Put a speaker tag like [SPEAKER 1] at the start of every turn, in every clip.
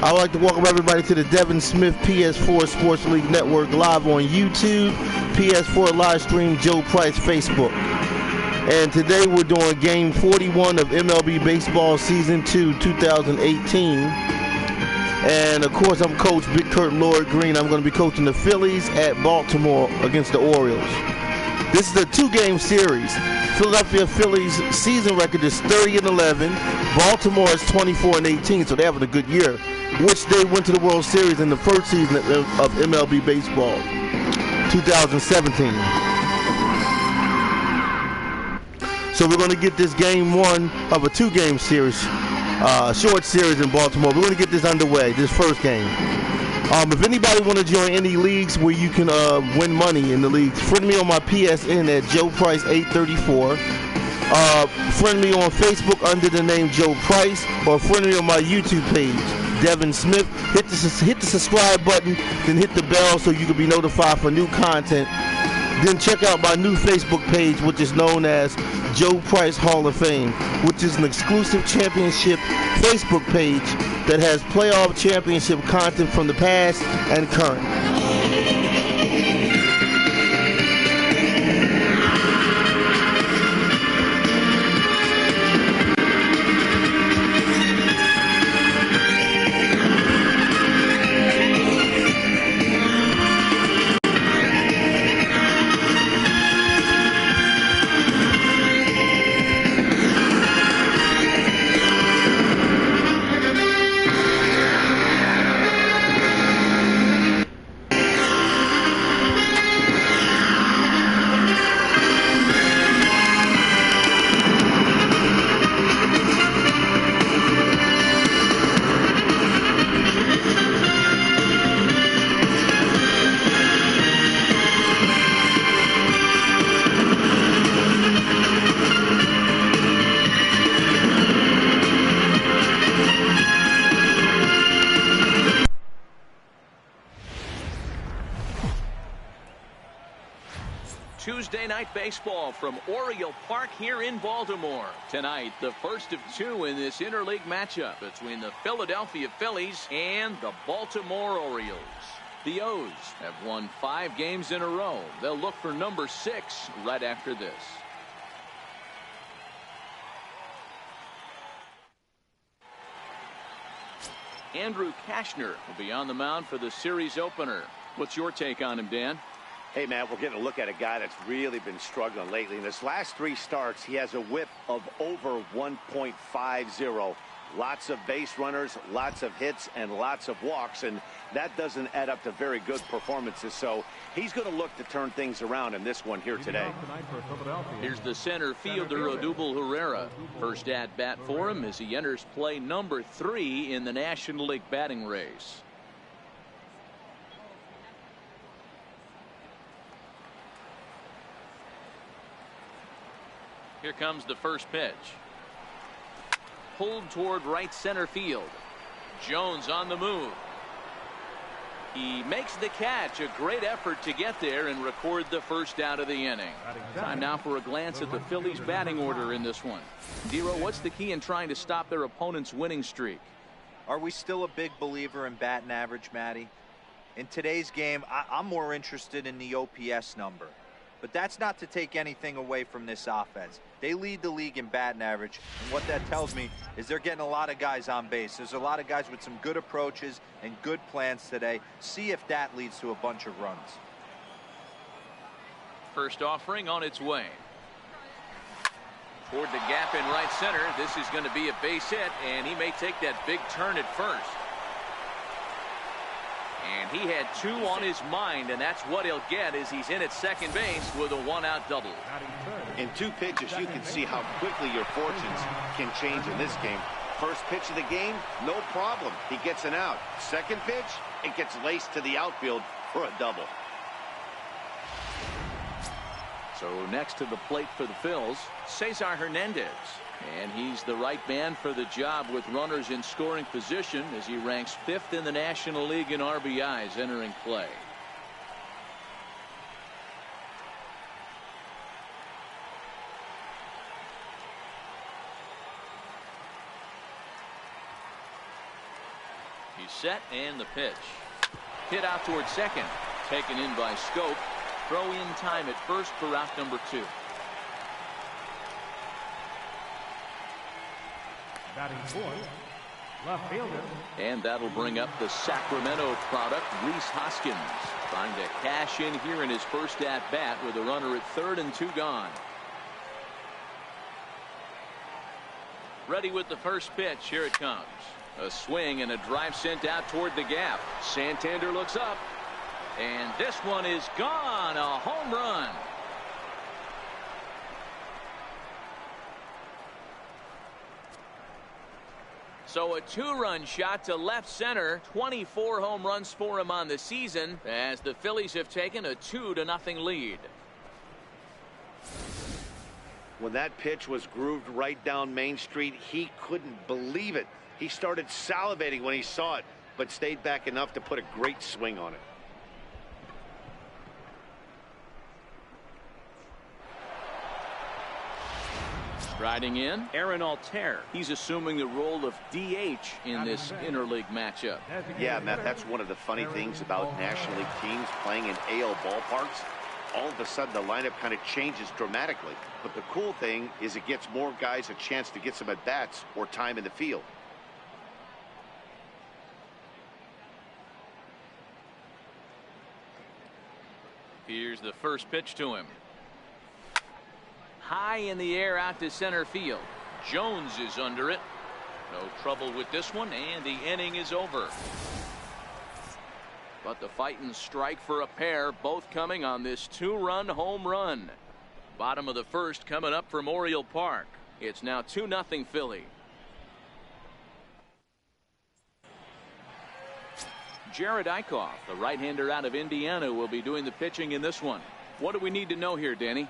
[SPEAKER 1] I would like to welcome everybody to the Devin Smith PS4 Sports League Network live on YouTube, PS4 live stream, Joe Price Facebook. And today we're doing game 41 of MLB Baseball Season 2 2018. And of course I'm Coach Big Kurt Lloyd Green. I'm going to be coaching the Phillies at Baltimore against the Orioles. This is a two-game series. Philadelphia Phillies season record is 30-11. Baltimore is 24-18, so they're having a good year, which they went to the World Series in the first season of MLB Baseball, 2017. So we're going to get this game one of a two-game series, short series in Baltimore. We're going to get this underway, this first game. If anybody want to join any leagues where you can win money in the leagues, friend me on my PSN at Joe Price 834. Friend me on Facebook under the name Joe Price, or friend me on my YouTube page, Devin Smith. Hit the subscribe button, then hit the bell so you can be notified for new content. Then check out my new Facebook page, which is known as Joe Price Hall of Fame, which is an exclusive championship Facebook page that has playoff championship content from the past and current.
[SPEAKER 2] Tuesday night baseball from Oriole Park here in Baltimore. Tonight, the first of two in this interleague matchup between the Philadelphia Phillies and the Baltimore Orioles. The O's have won 5 games in a row. They'll look for number 6 right after this. Andrew Kashner will be on the mound for the series opener. What's your take on him, Dan?
[SPEAKER 3] Hey, man, we're getting a look at a guy that's really been struggling lately. In his last 3 starts, he has a whip of over 1.50. Lots of base runners, lots of hits, and lots of walks, and that doesn't add up to very good performances. So he's going to look to turn things around in this one here today.
[SPEAKER 2] Here's the center fielder, Odubel Herrera. First at bat for him as he enters play number 3 in the National League batting race. Here comes the first pitch. Pulled toward right center field. Jones on the move. He makes the catch. A great effort to get there and record the first out of the inning. Time now for a glance at the Phillies batting order in this one. Dero, what's the key in trying to stop their opponent's winning streak?
[SPEAKER 4] Are we still a big believer in batting average, Matty? In today's game, I'm more interested in the OPS number. But that's not to take anything away from this offense. They lead the league in batting average, and what that tells me is they're getting a lot of guys on base. There's a lot of guys with some good approaches and good plans today. See if that leads to a bunch of runs.
[SPEAKER 2] First offering on its way. Toward the gap in right center. This is going to be a base hit, and he may take that big turn at first. And he had 2 on his mind, and that's what he'll get as he's in at second base with a 1-out double.
[SPEAKER 3] In 2 pitches, you can see how quickly your fortunes can change in this game. First pitch of the game, no problem. He gets an out. Second pitch, it gets laced to the outfield for a double.
[SPEAKER 2] So next to the plate for the Phils, Cesar Hernandez. And he's the right man for the job with runners in scoring position as he ranks 5th in the National League in RBIs entering play. He's set, and the pitch. Hit out towards second. Taken in by Scope. Throw in time at first for out number 2.
[SPEAKER 5] Batting fourth, left fielder.
[SPEAKER 2] And that'll bring up the Sacramento product, Rhys Hoskins, trying to cash in here in his first at bat with a runner at third and 2 gone. Ready with the first pitch. Here it comes. A swing and a drive sent out toward the gap. Santander looks up, and this one is gone. A home run. So a 2-run shot to left center. 24 home runs for him on the season, as the Phillies have taken a 2-0 lead.
[SPEAKER 3] When that pitch was grooved right down Main Street, he couldn't believe it. He started salivating when he saw it, but stayed back enough to put a great swing on it.
[SPEAKER 2] Striding in, Aaron Altair. He's assuming the role of DH in this interleague matchup.
[SPEAKER 3] Yeah, Matt, that's one of the funny things about National League teams playing in AL ballparks. All of a sudden, the lineup kind of changes dramatically. But the cool thing is it gets more guys a chance to get some at-bats or time in the field.
[SPEAKER 2] Here's the first pitch to him. High in the air out to center field. Jones is under it. No trouble with this one, and the inning is over. But the fighting strike for a pair, both coming on this 2-run home run. Bottom of the first coming up from Oriole Park. It's now 2-0 Philly. Jared Eichhoff, the right-hander out of Indiana, will be doing the pitching in this one. What do we need to know here, Danny?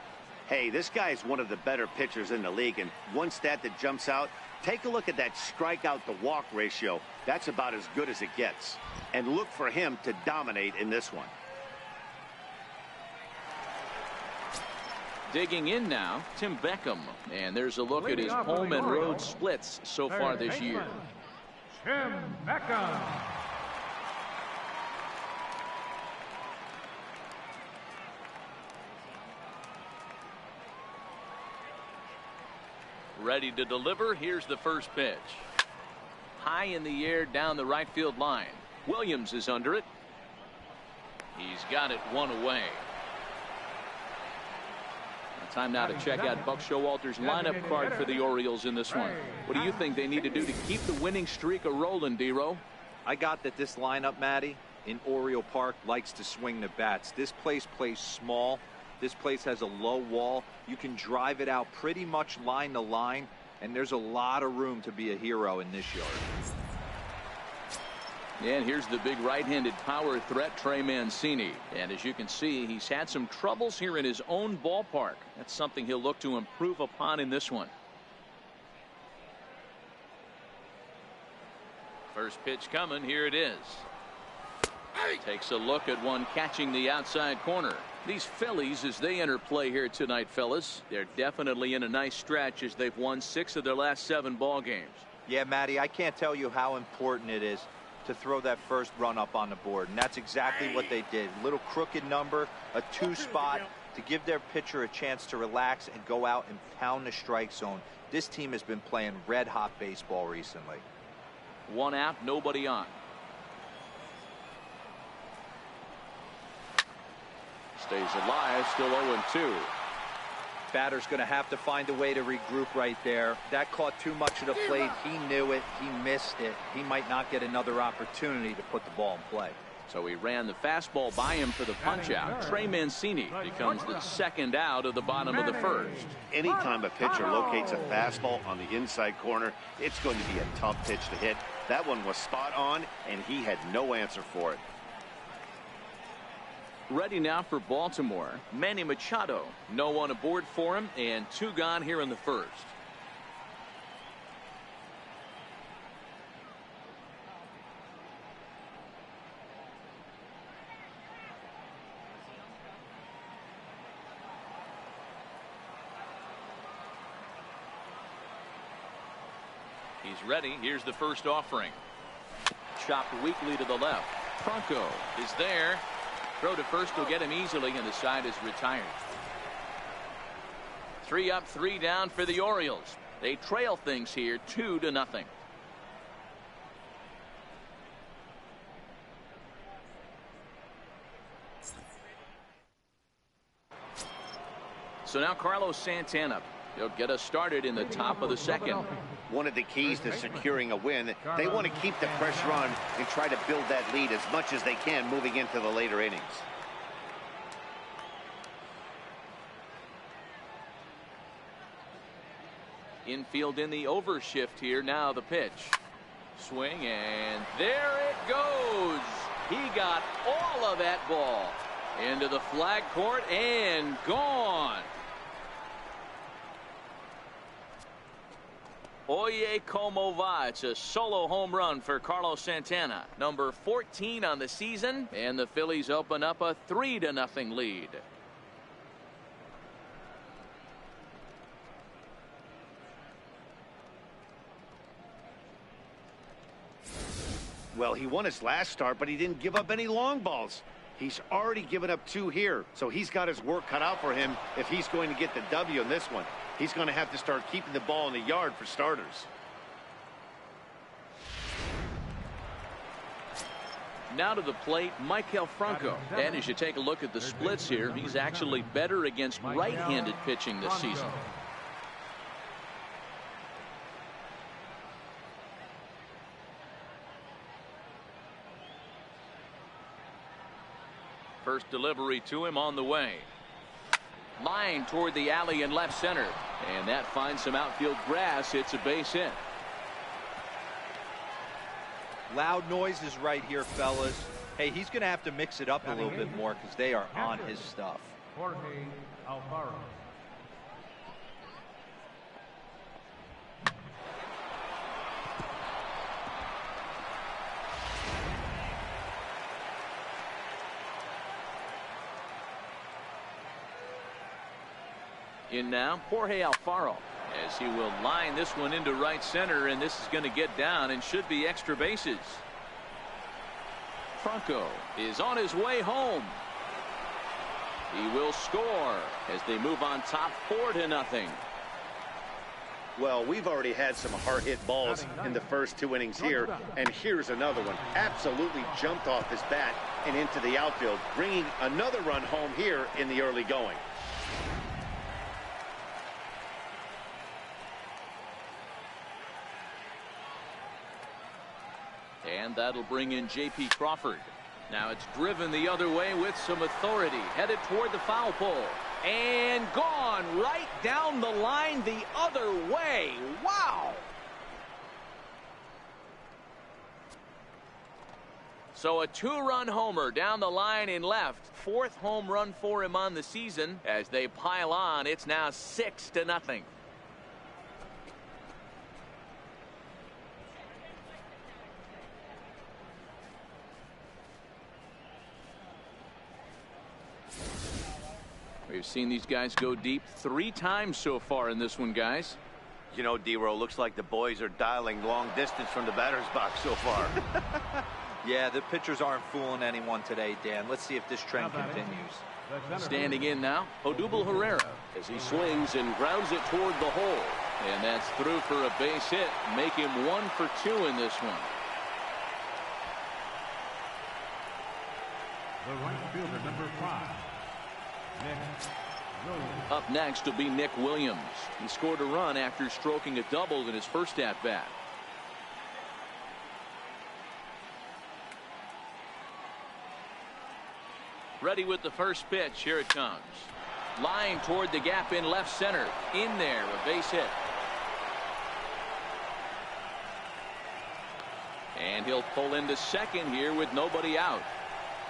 [SPEAKER 3] Hey, this guy is one of the better pitchers in the league, and one stat that jumps out, take a look at that strikeout to walk ratio. That's about as good as it gets. And look for him to dominate in this one.
[SPEAKER 2] Digging in now, Tim Beckham. And there's a look at his home and road splits so far this year.
[SPEAKER 5] Tim Beckham.
[SPEAKER 2] Ready to deliver. Here's the first pitch. High in the air down the right field line. Williams is under it. He's got it one away. Time now to check out Buck Showalter's lineup card for the Orioles in this one. What do you think they need to do to keep the winning streak a-rolling, D-Row?
[SPEAKER 4] I got that this lineup, Matty, in Oriole Park likes to swing the bats. This place plays small. This place has a low wall. You can drive it out pretty much line to line, and there's a lot of room to be a hero in this yard.
[SPEAKER 2] And here's the big right-handed power threat, Trey Mancini. And as you can see, he's had some troubles here in his own ballpark. That's something he'll look to improve upon in this one. First pitch coming. Here it is. Takes a look at one catching the outside corner. These Phillies, as they enter play here tonight, fellas, they're definitely in a nice stretch as they've won 6 of their last 7 ball games.
[SPEAKER 4] Yeah, Matty, I can't tell you how important it is to throw that first run up on the board, and that's exactly what they did. Little crooked number, a 2 spot to give their pitcher a chance to relax and go out and pound the strike zone. This team has been playing red hot baseball recently.
[SPEAKER 2] 1 out, nobody on. Stays alive, still 0-2.
[SPEAKER 4] Batter's going to have to find a way to regroup right there. That caught too much of the plate. He knew it. He missed it. He might not get another opportunity to put the ball in play.
[SPEAKER 2] So he ran the fastball by him for the punch-out. Trey Mancini becomes the second out of the bottom of the first.
[SPEAKER 3] Anytime a pitcher locates a fastball on the inside corner, it's going to be a tough pitch to hit. That one was spot on, and he had no answer for it.
[SPEAKER 2] Ready now for Baltimore, Manny Machado. No one aboard for him, and 2 gone here in the first. He's ready. Here's the first offering. chopped weakly to the left. Franco is there. Throw to first will get him easily, and the side is retired. 3 up, 3 down for the Orioles. They trail things here 2-0. So now Carlos Santana. He'll get us started in the top of the second.
[SPEAKER 3] One of the keys to securing a win, they want to keep the pressure on and try to build that lead as much as they can moving into the later innings.
[SPEAKER 2] Infield in the overshift here. Now the pitch. Swing, and there it goes. He got all of that ball into the flag court and gone. Oye, como va. It's a solo home run for Carlos Santana. Number 14 on the season, and the Phillies open up a 3-0 lead.
[SPEAKER 3] Well, he won his last start, but he didn't give up any long balls. He's already given up 2 here, so he's got his work cut out for him if he's going to get the W in this one. He's going to have to start keeping the ball in the yard for starters.
[SPEAKER 2] Now to the plate, Michael Franco. And as you take a look at the splits here, he's actually better against right-handed pitching this season. First delivery to him on the way. Line toward the alley in left center. And that finds some outfield grass. It's a base hit.
[SPEAKER 4] Loud noises right here, fellas. Hey, he's going to have to mix it up a little bit more because they are on his stuff.
[SPEAKER 5] Jorge Alfaro.
[SPEAKER 2] In now, Jorge Alfaro, as he will line this one into right center, and this is going to get down and should be extra bases. Franco is on his way home. He will score as they move on top 4-0.
[SPEAKER 3] Well, we've already had some hard-hit balls in the first 2 innings here, and here's another one. Absolutely jumped off his bat and into the outfield, bringing another run home here in the early going.
[SPEAKER 2] And that'll bring in J.P. Crawford. Now it's driven the other way with some authority. Headed toward the foul pole. And gone right down the line the other way. Wow! So a 2-run homer down the line in left. 4th home run for him on the season. As they pile on, it's now 6-0. We've seen these guys go deep 3 times so far in this one, guys.
[SPEAKER 3] You know, D-Row, looks like the boys are dialing long distance from the batter's box so far.
[SPEAKER 4] Yeah, the pitchers aren't fooling anyone today, Dan. Let's see if this trend continues.
[SPEAKER 2] Standing in now, Odubel Herrera as he swings and grounds it toward the hole. And that's through for a base hit. Make him 1 for 2 in this one.
[SPEAKER 5] The right fielder, number 5.
[SPEAKER 2] Up next will be Nick Williams. He scored a run after stroking a double in his first at-bat. Ready with the first pitch. Here it comes. Line toward the gap in left center. In there, a base hit. And he'll pull into second here with nobody out.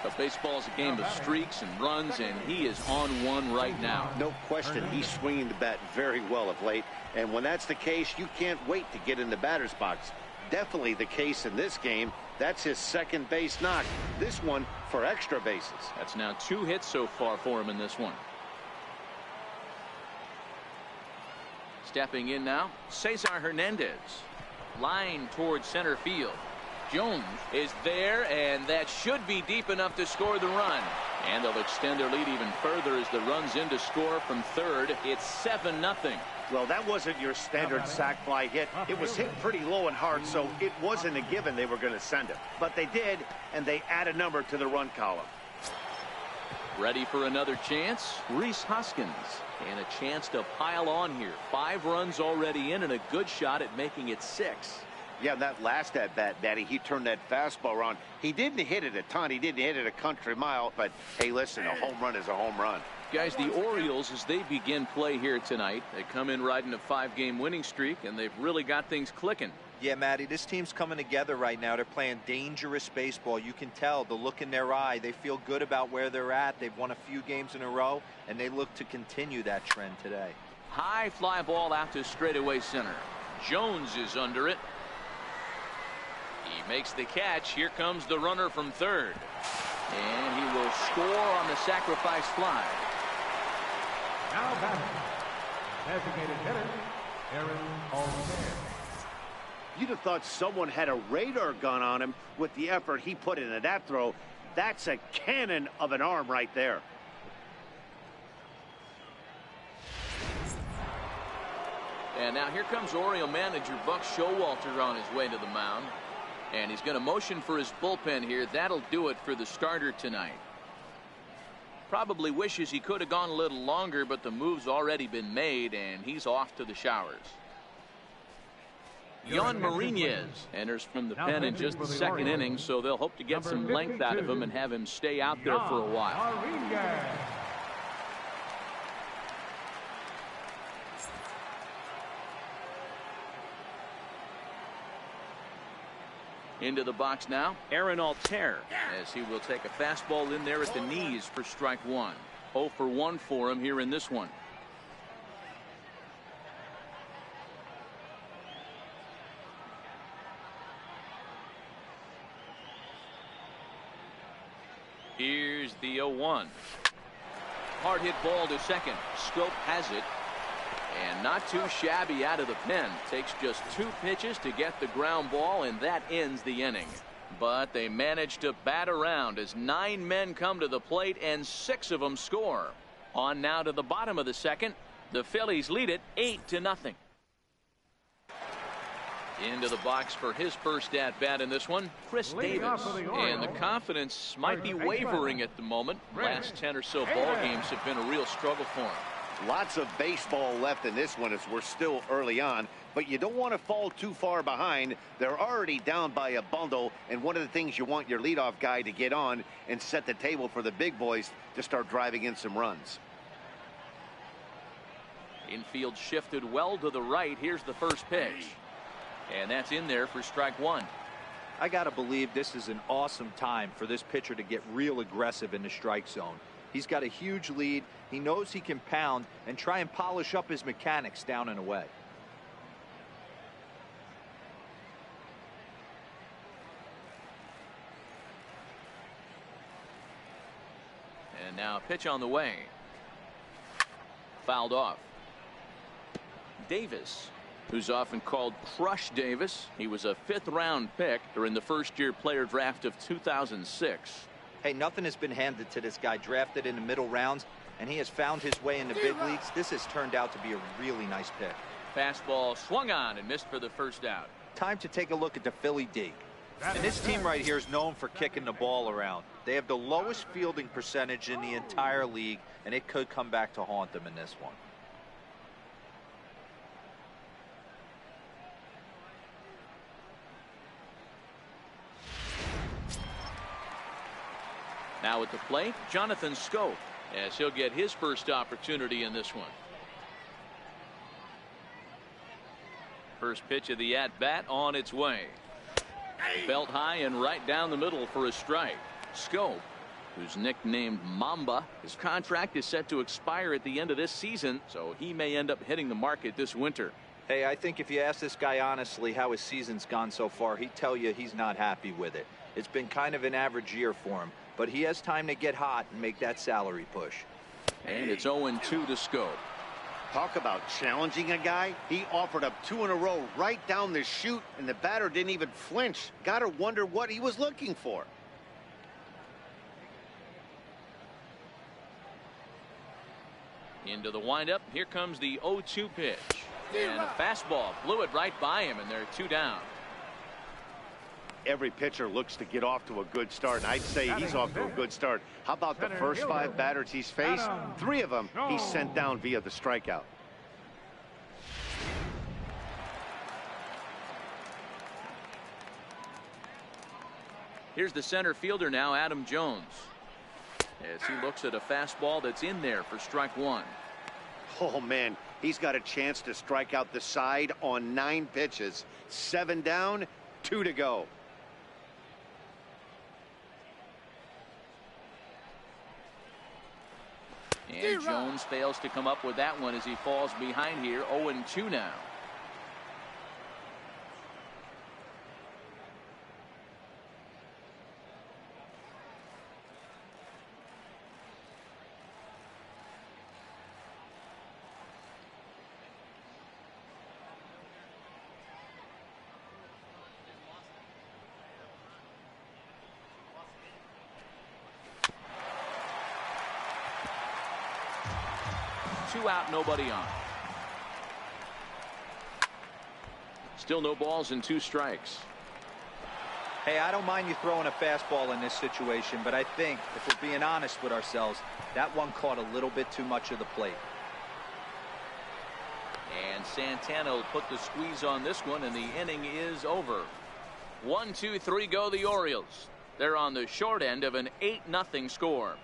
[SPEAKER 2] But baseball is a game of streaks and runs, and he is on one right now.
[SPEAKER 3] No question, he's swinging the bat very well of late. And when that's the case, you can't wait to get in the batter's box. Definitely the case in this game. That's his second base knock. This one for extra bases.
[SPEAKER 2] That's now 2 hits so far for him in this one. Stepping in now, Cesar Hernandez. Line towards center field. Jones is there, and that should be deep enough to score the run. And they'll extend their lead even further as the run's in to score from third. It's 7-0.
[SPEAKER 3] Well, that wasn't your standard sac fly hit. It was hit pretty low and hard, so it wasn't a given they were going to send it. But they did, and they add a number to the run column.
[SPEAKER 2] Ready for another chance? Rhys Hoskins. And a chance to pile on here. 5 runs already in and a good shot at making it 6.
[SPEAKER 3] Yeah, that last at-bat, Daddy, he turned that fastball around. He didn't hit it a ton. He didn't hit it a country mile. But, hey, listen, a home run is a home run.
[SPEAKER 2] Guys, the Orioles, as they begin play here tonight, they come in riding a 5-game winning streak, and they've really got things clicking.
[SPEAKER 4] Yeah, Matty, this team's coming together right now. They're playing dangerous baseball. You can tell the look in their eye. They feel good about where they're at. They've won a few games in a row, and they look to continue that trend today.
[SPEAKER 2] High fly ball out to straightaway center. Jones is under it. He makes the catch. Here comes the runner from third. And he will score on the sacrifice fly.
[SPEAKER 5] Now batting, designated hitter, Aaron Alter.
[SPEAKER 3] You'd have thought someone had a radar gun on him with the effort he put into that throw. That's a cannon of an arm right there.
[SPEAKER 2] And now here comes Oriole manager Buck Showalter on his way to the mound. And he's going to motion for his bullpen here. That'll do it for the starter tonight. Probably wishes he could have gone a little longer, but the move's already been made, and he's off to the showers. Yon Marinez enters from the pen in just the second inning, so they'll hope to get some length out of him and have him stay out there for a while. Into the box now, Aaron Alter, as he will take a fastball in there at the knees for strike 1. 0 for 1 for him here in this one. Here's the 0-1. Hard hit ball to second. Scope has it. And not too shabby out of the pen. Takes just 2 pitches to get the ground ball, and that ends the inning. But they manage to bat around as 9 men come to the plate and 6 of them score. On now to the bottom of the second. The Phillies lead it 8-0. Into the box for his first at bat in this one, Chris Davis. And the confidence might be wavering at the moment. Last 10 or so ball games have been a real struggle for him.
[SPEAKER 3] Lots of baseball left in this one as we're still early on, but you don't want to fall too far behind. They're already down by a bundle, and one of the things you want your leadoff guy to get on and set the table for the big boys to start driving in some runs.
[SPEAKER 2] Infield shifted well to the right. Here's the first pitch. And that's in there for strike 1.
[SPEAKER 4] I got to believe this is an awesome time for this pitcher to get real aggressive in the strike zone. He's got a huge lead. He knows he can pound and try and polish up his mechanics down and away.
[SPEAKER 2] And now a pitch on the way. Fouled off. Davis, who's often called Crush Davis. He was a 5th-round pick during the first-year player draft of 2006.
[SPEAKER 4] Hey, nothing has been handed to this guy. Drafted in the middle rounds, and he has found his way in the big leagues. This has turned out to be a really nice pick.
[SPEAKER 2] Fastball swung on and missed for the first out.
[SPEAKER 4] Time to take a look at the Philly D. And this team right here is known for kicking the ball around. They have the lowest fielding percentage in the entire league, and it could come back to haunt them in this one.
[SPEAKER 2] Now at the plate, Jonathan Scope, as he'll get his first opportunity in this one. First pitch of the at-bat on its way. Belt high and right down the middle for a strike. Scope, who's nicknamed Mamba, his contract is set to expire at the end of this season, so he may end up hitting the market this winter.
[SPEAKER 4] Hey, I think if you ask this guy honestly how his season's gone so far, he'd tell you he's not happy with it. It's been kind of an average year for him, but he has time to get hot and make that salary push.
[SPEAKER 2] And it's 0-2 to Scope.
[SPEAKER 3] Talk about challenging a guy. He offered up 2 in a row right down the chute, and the batter didn't even flinch. Gotta wonder what he was looking for.
[SPEAKER 2] Into the windup. Here comes the 0-2 pitch. And a fastball blew it right by him, and they're 2 down.
[SPEAKER 3] Every pitcher looks to get off to a good start, and I'd say he's off to a good start. How about the first 5 batters he's faced? 3 of them he's sent down via the strikeout.
[SPEAKER 2] Here's the center fielder now, Adam Jones, as he looks at a fastball that's in there for strike 1.
[SPEAKER 3] Oh, man, he's got a chance to strike out the side on 9 pitches. 7 down, 2 to go.
[SPEAKER 2] And Jones fails to come up with that one as he falls behind here. 0-2 now. Two out, nobody on. Still no balls and 2 strikes.
[SPEAKER 4] Hey, I don't mind you throwing a fastball in this situation, but I think if we're being honest with ourselves, that one caught a little bit too much of the plate.
[SPEAKER 2] And Santana will put the squeeze on this one, and the inning is over. 1, 2, 3 go the Orioles. They're on the short end of an 8-0 score.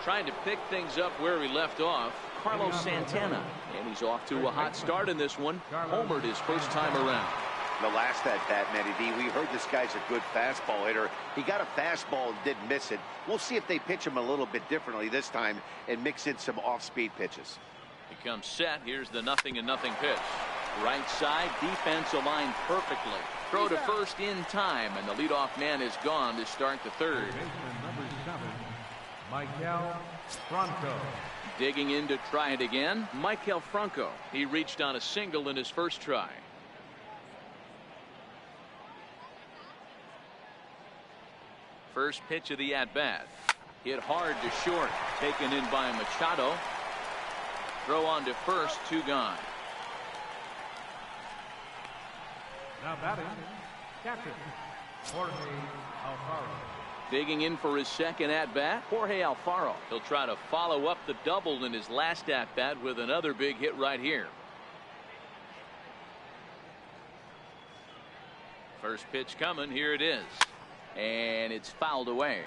[SPEAKER 2] Trying to pick things up where he left off, Carlos Santana, and he's off to a hot start in this one. Homered his first time around.
[SPEAKER 3] The last at bat, Matty D, we heard this guy's a good fastball hitter. He got a fastball and didn't miss it. We'll see if they pitch him a little bit differently this time and mix in some off-speed pitches.
[SPEAKER 2] He comes set. Here's the 0-0 pitch. Right side, defense aligned perfectly. Throw to first in time, and the leadoff man is gone to start the 3rd.
[SPEAKER 5] Number 7, Michael Franco.
[SPEAKER 2] Digging in to try it again, Michael Franco. He reached on a single in his first try. First pitch of the at-bat. Hit hard to short. Taken in by Machado. Throw on to first, 2 gone.
[SPEAKER 5] Now batting, captain Jorge Alfaro.
[SPEAKER 2] Digging in for his second at-bat, Jorge Alfaro. He'll try to follow up the double in his last at-bat with another big hit right here. First pitch coming. Here it is. And it's fouled away.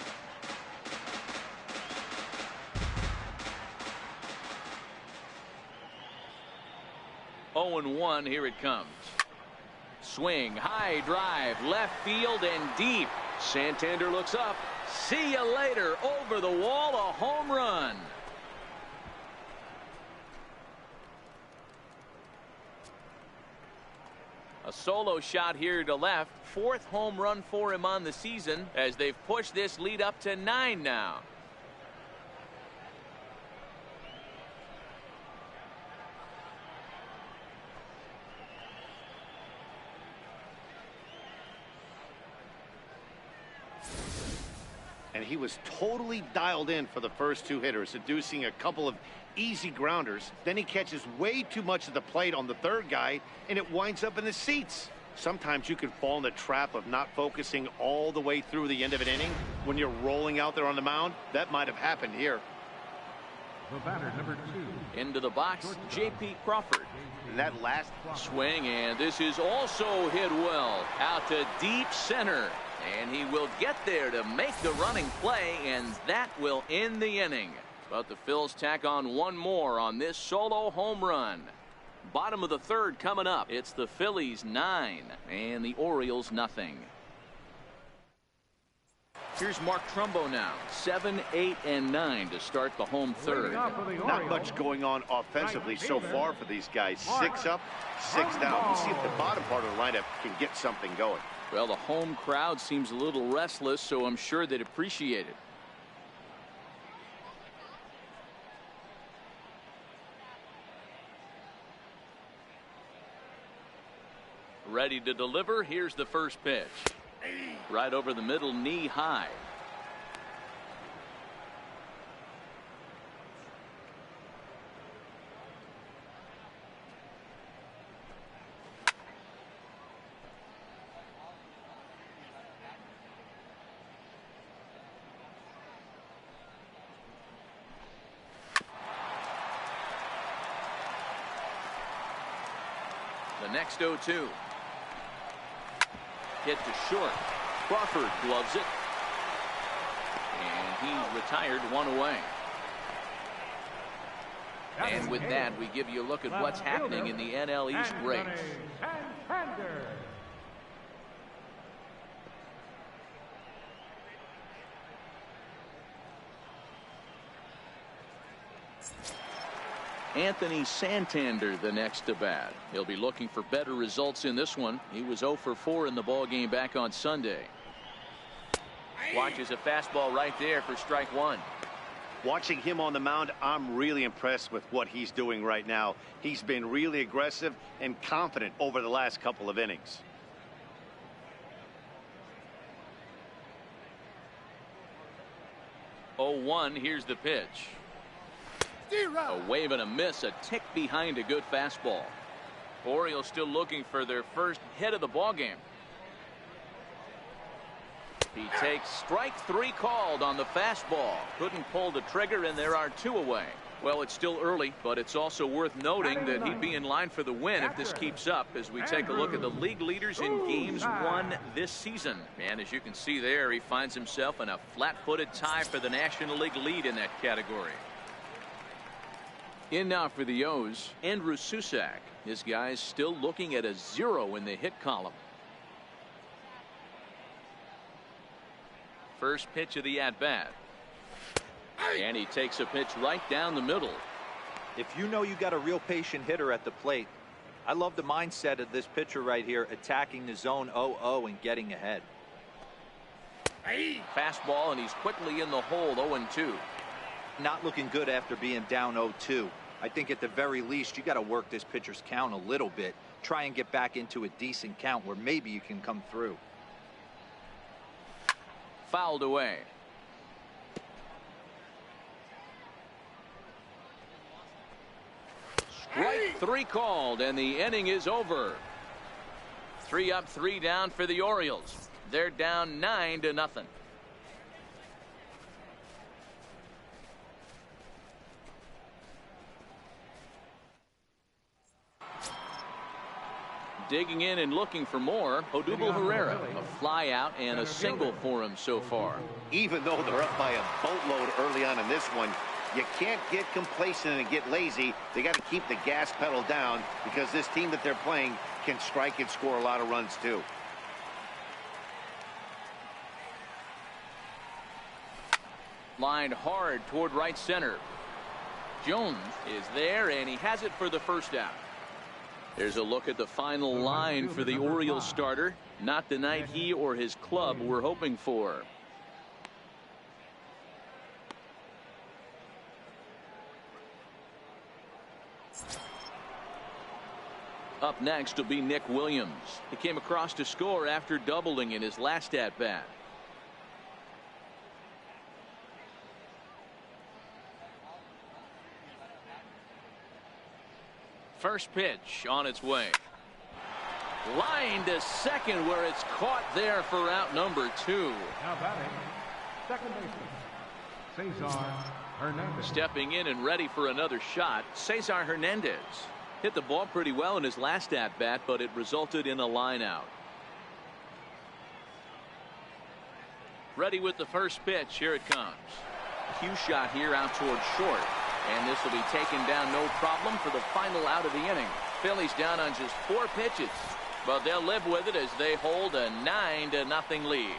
[SPEAKER 2] Oh, 0-1. Here it comes. Swing, high drive, left field and deep. Santander looks up. See you later. Over the wall, a home run. A solo shot here to left. 4th home run for him on the season as they've pushed this lead up to 9 now.
[SPEAKER 3] And he was totally dialed in for the first 2 hitters, seducing a couple of easy grounders. Then he catches way too much of the plate on the 3rd guy, and it winds up in the seats. Sometimes you can fall in the trap of not focusing all the way through the end of an inning when you're rolling out there on the mound. That might have happened here.
[SPEAKER 5] The batter, number 2.
[SPEAKER 2] Into the box, J.P. Crawford.
[SPEAKER 3] And that last
[SPEAKER 2] Swing, and this is also hit well. Out to deep center. And he will get there to make the running play, and that will end the inning. But the Phils tack on 1 more on this solo home run. Bottom of the 3rd coming up. It's the Phillies 9 and the Orioles nothing. Here's Mark Trumbo now. 7, 8, and 9 to start the home 3rd.
[SPEAKER 3] Not much going on offensively so far for these guys. 6 up, 6 down. We'll see if the bottom part of the lineup can get something going.
[SPEAKER 2] Well, the home crowd seems a little restless, so I'm sure they'd appreciate it. Ready to deliver. Here's the first pitch. Right over the middle, knee high. The next 0-2. Hit to short. Crawford gloves it. And he's retired, one away. And with that, we give you a look at what's happening in the NL East race. Anthony Santander the next to bat. He'll be looking for better results in this one. He was 0 for 4 in the ball game back on Sunday. Watches a fastball right there for strike one.
[SPEAKER 3] Watching him on the mound, I'm really impressed with what he's doing right now. He's been really aggressive and confident over the last couple of innings.
[SPEAKER 2] Oh, 1. Here's the pitch. A wave and a miss, a tick behind a good fastball. Orioles still looking for their first hit of the ball game. He takes strike 3 called on the fastball. Couldn't pull the trigger, and there are 2 away. Well, it's still early, but it's also worth noting that he'd be in line for the win if this keeps up, as we take a look at the league leaders in games won this season. And as you can see there, he finds himself in a flat-footed tie for the National League lead in that category. In now for the O's, Andrew Susac. His guys still looking at a 0 in the hit column. First pitch of the at-bat. And he takes a pitch right down the middle.
[SPEAKER 4] If you know you got a real patient hitter at the plate, I love the mindset of this pitcher right here, attacking the zone 0-0 and getting ahead.
[SPEAKER 2] Fastball, and he's quickly in the hole, 0-2.
[SPEAKER 4] Not looking good after being down 0-2. I think at the very least you got to work this pitcher's count a little bit. Try and get back into a decent count where maybe you can come through.
[SPEAKER 2] Fouled away. Strike 3 called, and the inning is over. 3 up, 3 down for the Orioles. They're down 9-0. Digging in and looking for more, Odubel Herrera. A fly out and a single for him so far.
[SPEAKER 3] Even though they're up by a boatload early on in this one, you can't get complacent and get lazy. They got to keep the gas pedal down, because this team that they're playing can strike and score a lot of runs too.
[SPEAKER 2] Lined hard toward right center. Jones is there, and he has it for the first out. There's a look at the final line for the Orioles starter. Not the night he or his club were hoping for. Up next will be Nick Williams. He came across to score after doubling in his last at-bat. First pitch on its way. Line to second, where it's caught there for out number 2.
[SPEAKER 5] Now batting, second baseman, Cesar Hernandez.
[SPEAKER 2] Stepping in and ready for another shot, Cesar Hernandez. Hit the ball pretty well in his last at-bat, but it resulted in a line out. Ready with the first pitch. Here it comes. Cue shot here out towards short. And this will be taken down no problem for the final out of the inning. Phillies down on just 4 pitches, but they'll live with it as they hold a 9-0 lead.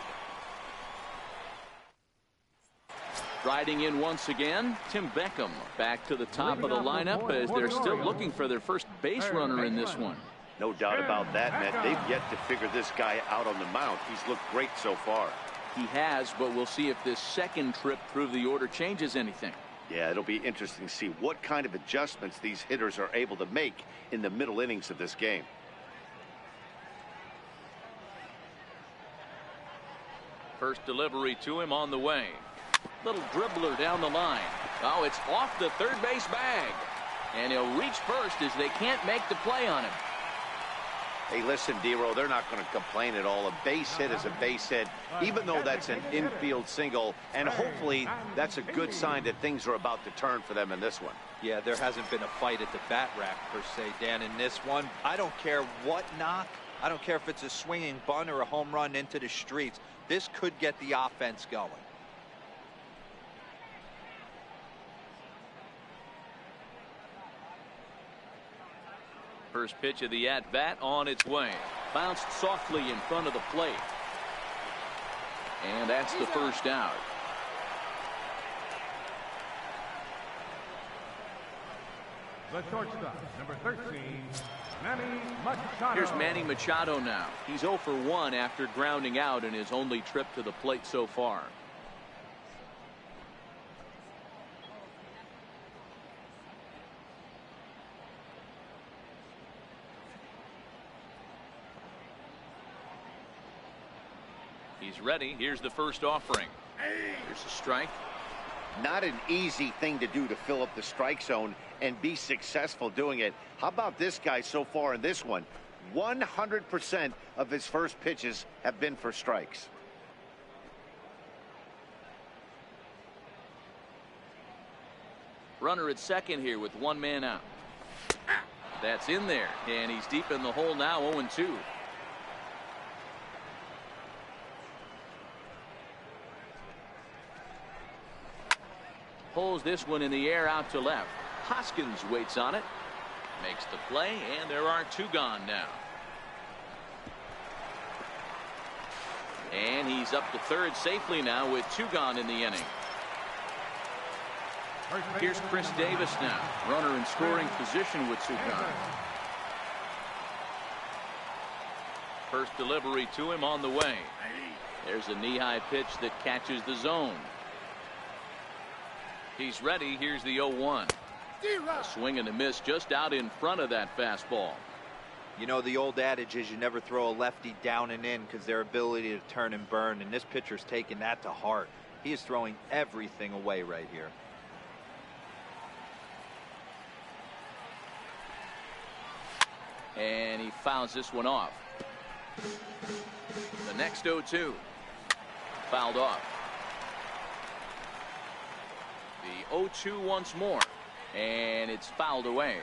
[SPEAKER 2] Riding in once again, Tim Beckham back to the top of the lineup as they're still looking for their first base runner in this one.
[SPEAKER 3] No doubt about that, Matt. They've yet to figure this guy out on the mound. He's looked great so far.
[SPEAKER 2] He has, but we'll see if this second trip through the order changes anything.
[SPEAKER 3] Yeah, it'll be interesting to see what kind of adjustments these hitters are able to make in the middle innings of this game.
[SPEAKER 2] First delivery to him on the way. Little dribbler down the line. Oh, it's off the third base bag. And he'll reach first as they can't make the play on him.
[SPEAKER 3] Hey, listen, Dero, they're not going to complain at all. A base hit is a base hit, even though that's an infield single. And hopefully that's a good sign that things are about to turn for them in this one.
[SPEAKER 4] Yeah, there hasn't been a fight at the bat rack, per se, Dan, in this one. I don't care what knock. I don't care if it's a swinging bunt or a home run into the streets. This could get the offense going.
[SPEAKER 2] First pitch of the at-bat on its way. Bounced softly in front of the plate. And that's the first out.
[SPEAKER 5] The shortstop, number 13, Manny Machado.
[SPEAKER 2] Here's Manny Machado now. He's 0 for 1 after grounding out in his only trip to the plate so far. He's ready. Here's the first offering. Here's a strike.
[SPEAKER 3] Not an easy thing to do, to fill up the strike zone and be successful doing it. How about this guy so far in this one? 100% of his first pitches have been for strikes.
[SPEAKER 2] Runner at second here with one man out. That's in there, and he's deep in the hole now, 0-2. Pulls this one in the air out to left. Hoskins waits on it. Makes the play, and there are two gone now. And he's up to third safely now with two gone in the inning. Here's Chris Davis now. Runner in scoring position with two gone. First delivery to him on the way. There's a knee-high pitch that catches the zone. He's ready. Here's the 0-1. A swing and a miss just out in front of that fastball.
[SPEAKER 4] You know, the old adage is you never throw a lefty down and in because their ability to turn and burn, and this pitcher's taking that to heart. He is throwing everything away right here.
[SPEAKER 2] And he fouls this one off. The next 0-2. Fouled off. The 0-2 once more. And it's fouled away.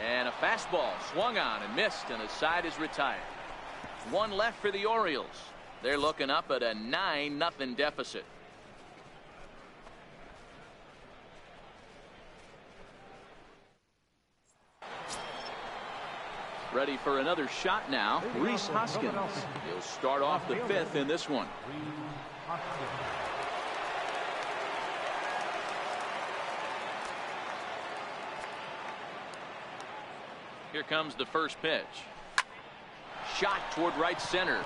[SPEAKER 2] And a fastball swung on and missed, and a side is retired. One left for the Orioles. They're looking up at a 9-0 deficit. Ready for another shot now. Rhys Hoskins. He'll start off the fifth in this one. Here comes the first pitch. Shot toward right center.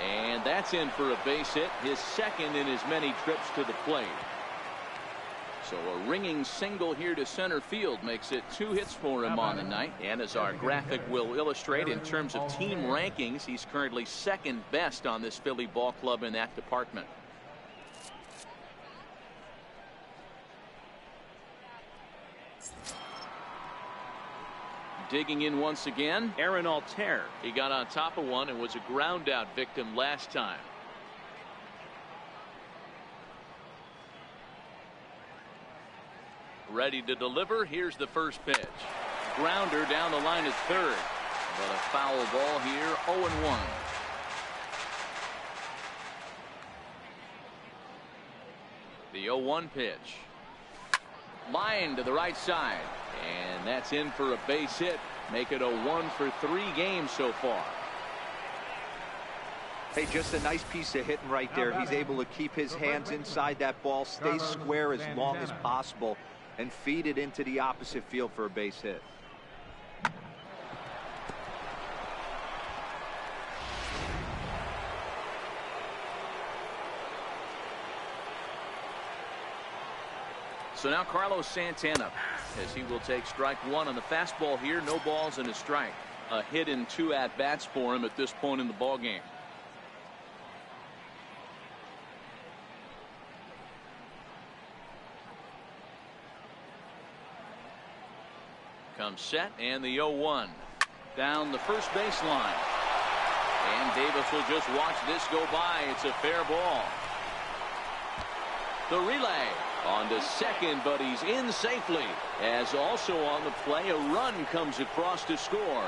[SPEAKER 2] And that's in for a base hit, his second in as many trips to the plate. So a ringing single here to center field makes it 2 hits for him on the night. And as our graphic will illustrate, in terms of team rankings, he's currently second best on this Philly ball club in that department. Digging in once again, Aaron Altair. He got on top of one and was a ground out victim last time. Ready to deliver. Here's the first pitch. Grounder down the line at third. But a foul ball here, 0-1. The 0-1 pitch. Line to the right side. And that's in for a base hit. Make it a 1 for 3 games so far.
[SPEAKER 4] Hey, just a nice piece of hitting right there. He's able to keep his hands inside that ball, stay square as long as possible. and feed it into the opposite field for a base hit.
[SPEAKER 2] So now Carlos Santana, as he will take strike one on the fastball here. No balls and a strike. A hit in 2 at-bats for him at this point in the ball game. Comes set, and the 0-1 down the first baseline. And Davis will just watch this go by. It's a fair ball. The relay on to second, but he's in safely. As also on the play, a run comes across to score.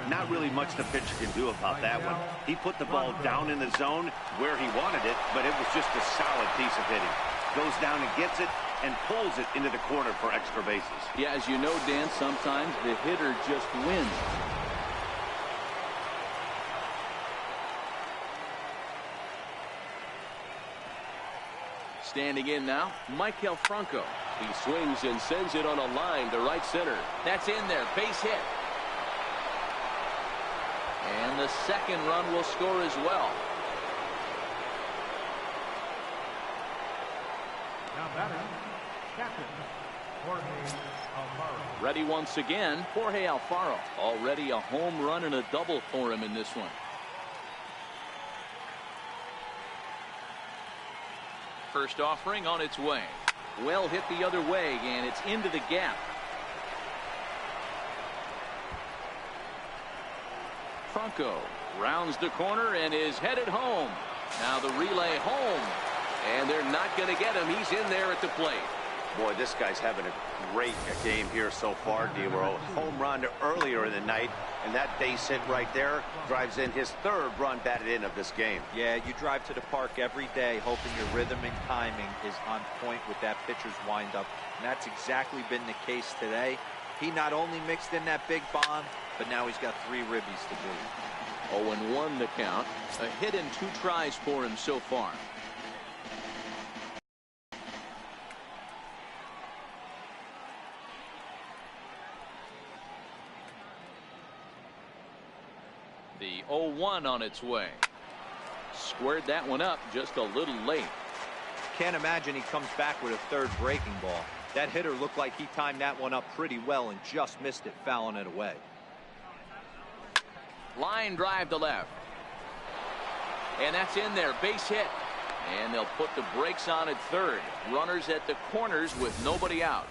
[SPEAKER 3] Not really much the pitcher can do about that one. He put the ball down in the zone where he wanted it, but it was just a solid piece of hitting. Goes down and gets it and pulls it into the corner for extra bases.
[SPEAKER 2] Yeah, as you know, Dan, sometimes the hitter just wins. Standing in now, Michael Franco.
[SPEAKER 6] He swings and sends it on a line to right center.
[SPEAKER 2] That's in there, base hit. And the second run will score as well.
[SPEAKER 5] Now batting, captain Jorge Alfaro.
[SPEAKER 2] Ready once again, Jorge Alfaro. Already a home run and a double for him in this one. First offering on its way. Well hit the other way, and it's into the gap. Franco rounds the corner and is headed home. Now the relay home, and they're not going to get him. He's in there at the plate.
[SPEAKER 3] Boy, this guy's having a great game here so far, D-Row. Home run earlier in the night, and that base hit right there drives in his 3rd run batted in of this game.
[SPEAKER 4] Yeah, you drive to the park every day hoping your rhythm and timing is on point with that pitcher's windup, and that's exactly been the case today. He not only mixed in that big bomb, but now he's got 3 ribbies to boot.
[SPEAKER 2] 0-1 the count. A hit and 2 tries for him so far. The 0-1 on its way. Squared that one up just a little late.
[SPEAKER 4] Can't imagine he comes back with a 3rd breaking ball. That hitter looked like he timed that one up pretty well and just missed it, fouling it away.
[SPEAKER 2] Line drive to left. And that's in there, base hit. And they'll put the brakes on at 3rd. Runners at the corners with nobody out.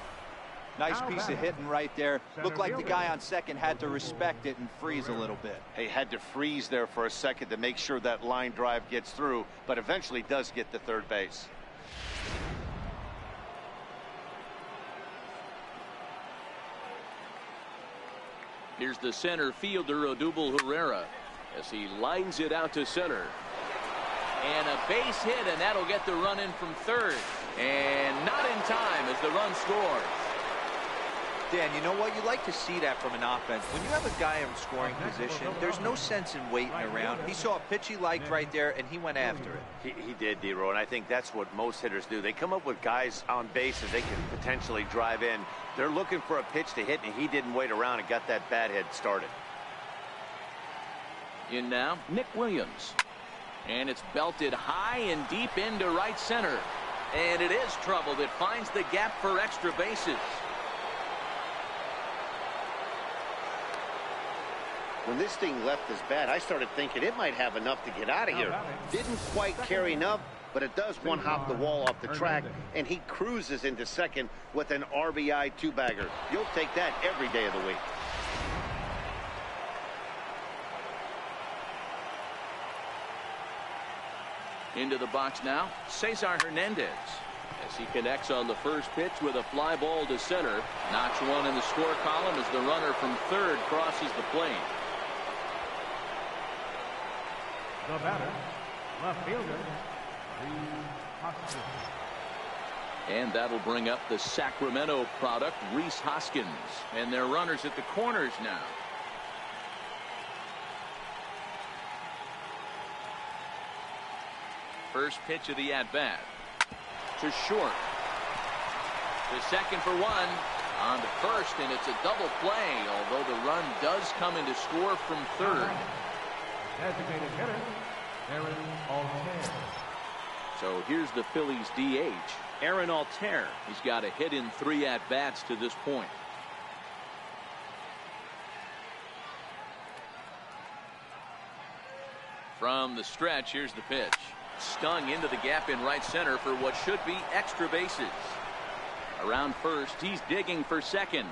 [SPEAKER 4] Nice piece of hitting right there. Looked like the guy on second had to respect it and freeze a little bit.
[SPEAKER 3] He had to freeze there for a second to make sure that line drive gets through, but eventually does get to 3rd base.
[SPEAKER 2] Here's the center fielder, Odubel Herrera, as he lines it out to center. And a base hit, and that'll get the run in from 3rd. And not in time as the run scores.
[SPEAKER 4] Dan, you know what? You like to see that from an offense. When you have a guy in scoring position, there's no sense in waiting around. He saw a pitch he liked right there, and he went after it.
[SPEAKER 3] He did, D-Row, and I think that's what most hitters do. They come up with guys on base that they can potentially drive in. They're looking for a pitch to hit, and he didn't wait around and got that bat hit started.
[SPEAKER 2] In now, Nick Williams. And it's belted high and deep into right center. And it is trouble that finds the gap for extra bases.
[SPEAKER 3] When this thing left his bat, I started thinking it might have enough to get out of here. Didn't quite carry enough, but it does one hop the wall off the track, and he cruises into second with an RBI 2-bagger. You'll take that every day of the week.
[SPEAKER 2] Into the box now, Cesar Hernandez, as he connects on the first pitch with a fly ball to center. Notch one in the score column as the runner from 3rd crosses the plate.
[SPEAKER 5] The batter, left fielder, Reese Hoskins.
[SPEAKER 2] And that'll bring up the Sacramento product, Reese Hoskins. And their runners at the corners now. First pitch of the at-bat. To short. To second for one. On to first, and it's a double play, although the run does come in to score from third.
[SPEAKER 5] Designated hitter, Aaron Altair.
[SPEAKER 2] So here's the Phillies DH, Aaron Altair. He's got a hit in 3 at-bats to this point. From the stretch, here's the pitch. Stung into the gap in right center for what should be extra bases. Around first, he's digging for second.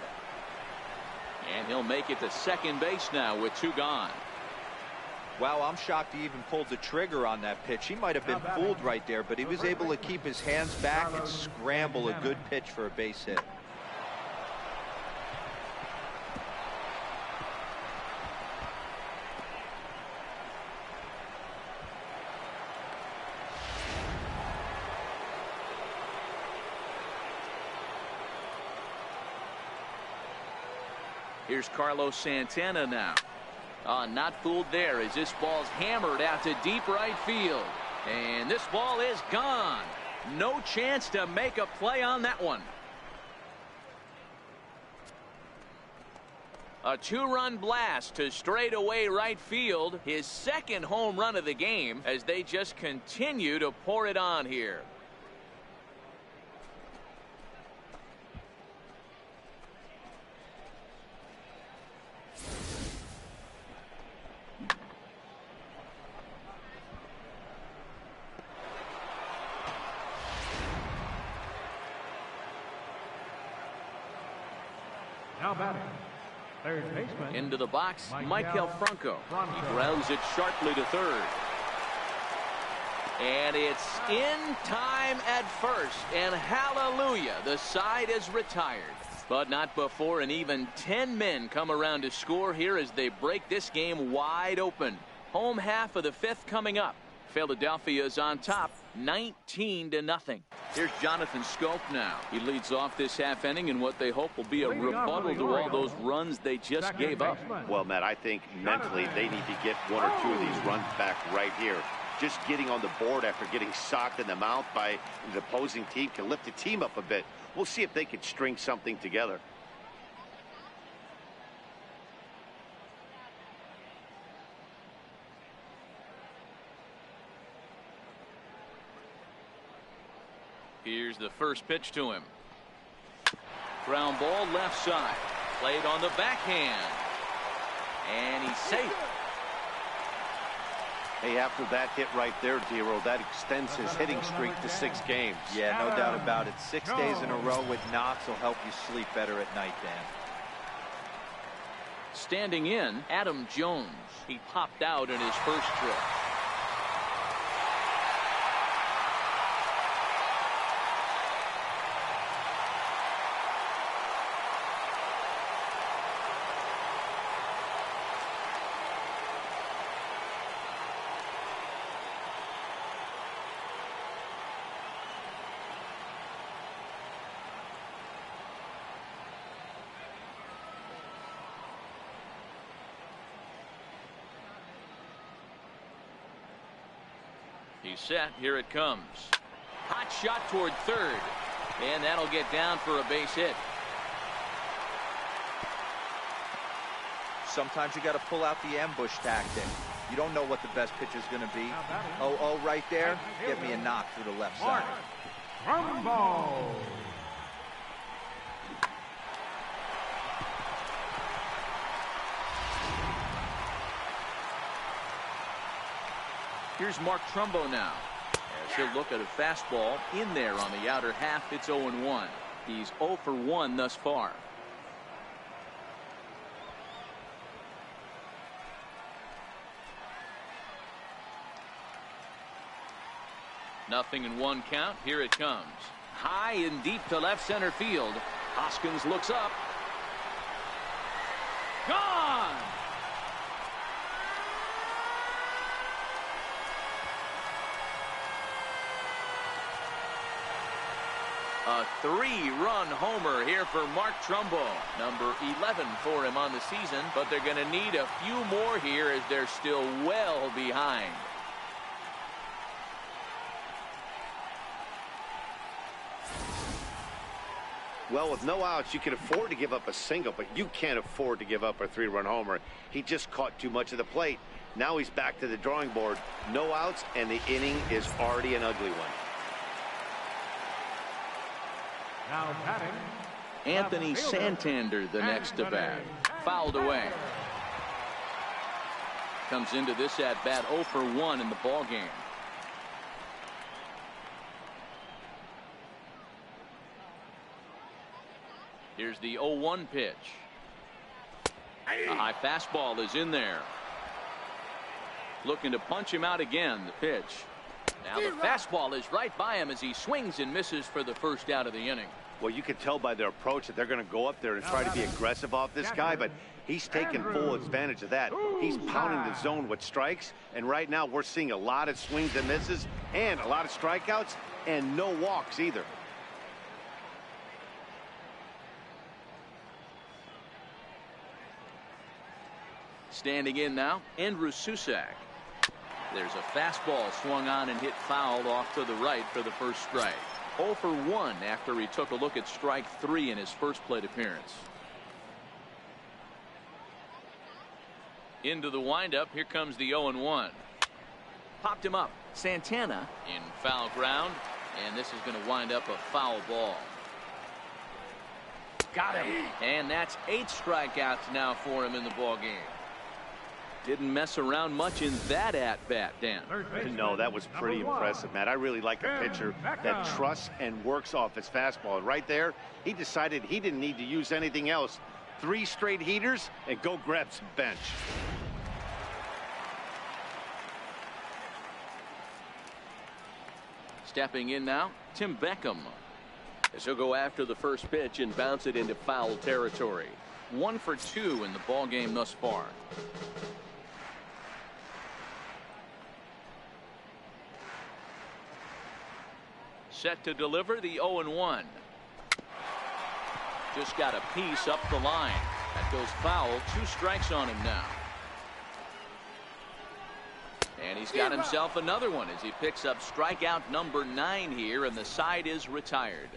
[SPEAKER 2] And he'll make it to second base now with 2 gone.
[SPEAKER 4] Wow, I'm shocked he even pulled the trigger on that pitch. He might have been fooled right there, but he was able to keep his hands back and scramble a good pitch for a base hit.
[SPEAKER 2] Here's Carlos Santana now. Not fooled there as this ball's hammered out to deep right field. And this ball is gone. No chance to make a play on that one. A 2-run blast to straightaway right field. His second home run of the game as they just continue to pour it on here.
[SPEAKER 5] Now batting, third baseman.
[SPEAKER 2] Into the box, Michael Franco.
[SPEAKER 5] Franco.
[SPEAKER 2] He grounds it sharply to third. And it's in time at first. And hallelujah, the side is retired. But not before an even 10 men come around to score here as they break this game wide open. Home half of the 5th coming up. Philadelphia is on top, 19-0. Here's Jonathan Scope now. He leads off this half inning in what they hope will be a rebuttal to all those runs they just gave up.
[SPEAKER 3] Well, Matt, I think mentally they need to get 1 or 2 of these runs back right here. Just getting on the board after getting socked in the mouth by the opposing team can lift the team up a bit. We'll see if they can string something together.
[SPEAKER 2] Here's the first pitch to him. Ground ball left side. Played on the backhand. And he's safe.
[SPEAKER 3] Hey, after that hit right there, Dero, that extends his hitting streak to 6 games.
[SPEAKER 4] Yeah, no doubt about it. 6 days in a row with knocks will help you sleep better at night, Dan.
[SPEAKER 2] Standing in, Adam Jones. He popped out in his first trip. He's set. Here it comes. Hot shot toward third. And that'll get down for a base hit.
[SPEAKER 4] Sometimes you got to pull out the ambush tactic. You don't know what the best pitch is going to be. Oh, right there. Get me a knock through the left side.
[SPEAKER 5] Rumble.
[SPEAKER 2] Here's Mark Trumbo now. As he'll look at a fastball in there on the outer half. It's 0-1. He's 0 for 1 thus far. Nothing in 1 count. Here it comes. High and deep to left center field. Hoskins looks up. Gone! A 3-run homer here for Mark Trumbo. Number 11 for him on the season, but they're going to need a few more here as they're still well behind.
[SPEAKER 3] Well, with no outs, you can afford to give up a single, but you can't afford to give up a 3-run homer. He just caught too much of the plate. Now he's back to the drawing board. No outs, and the inning is already an ugly one.
[SPEAKER 5] Now batting,
[SPEAKER 2] Anthony Santander, the next to bat. Fouled away. Comes into this at bat 0 for 1 in the ball game. Here's the 0-1 pitch. A high fastball is in there. Looking to punch him out again. The pitch. Now the fastball is right by him as he swings and misses for the first out of the inning.
[SPEAKER 3] Well, you can tell by their approach that they're going to go up there and try to be aggressive off this guy, but he's taking full advantage of that. He's pounding the zone with strikes, and right now we're seeing a lot of swings and misses and a lot of strikeouts and no walks either.
[SPEAKER 2] Standing in now, Andrew Susac. There's a fastball swung on and hit foul off to the right for the first strike. 0 for 1 after he took a look at strike 3 in his first plate appearance. Into the windup. Here comes the 0-1. Popped him up. Santana in foul ground, and this is going to wind up a foul ball. Got him. And that's 8 strikeouts now for him in the ball game. Didn't mess around much in that at-bat, Dan.
[SPEAKER 3] No, that was pretty impressive, Matt. I really like a pitcher that trusts and works off his fastball. And right there, he decided he didn't need to use anything else. 3 straight heaters and go grab some bench.
[SPEAKER 2] Stepping in now, Tim Beckham. As he'll go after the first pitch and bounce it into foul territory. 1 for 2 in the ball game thus far. Set to deliver the 0-1. Just got a piece up the line. That goes foul. 2 strikes on him now. And he's got himself another one as he picks up strikeout number 9 here, and the side is retired.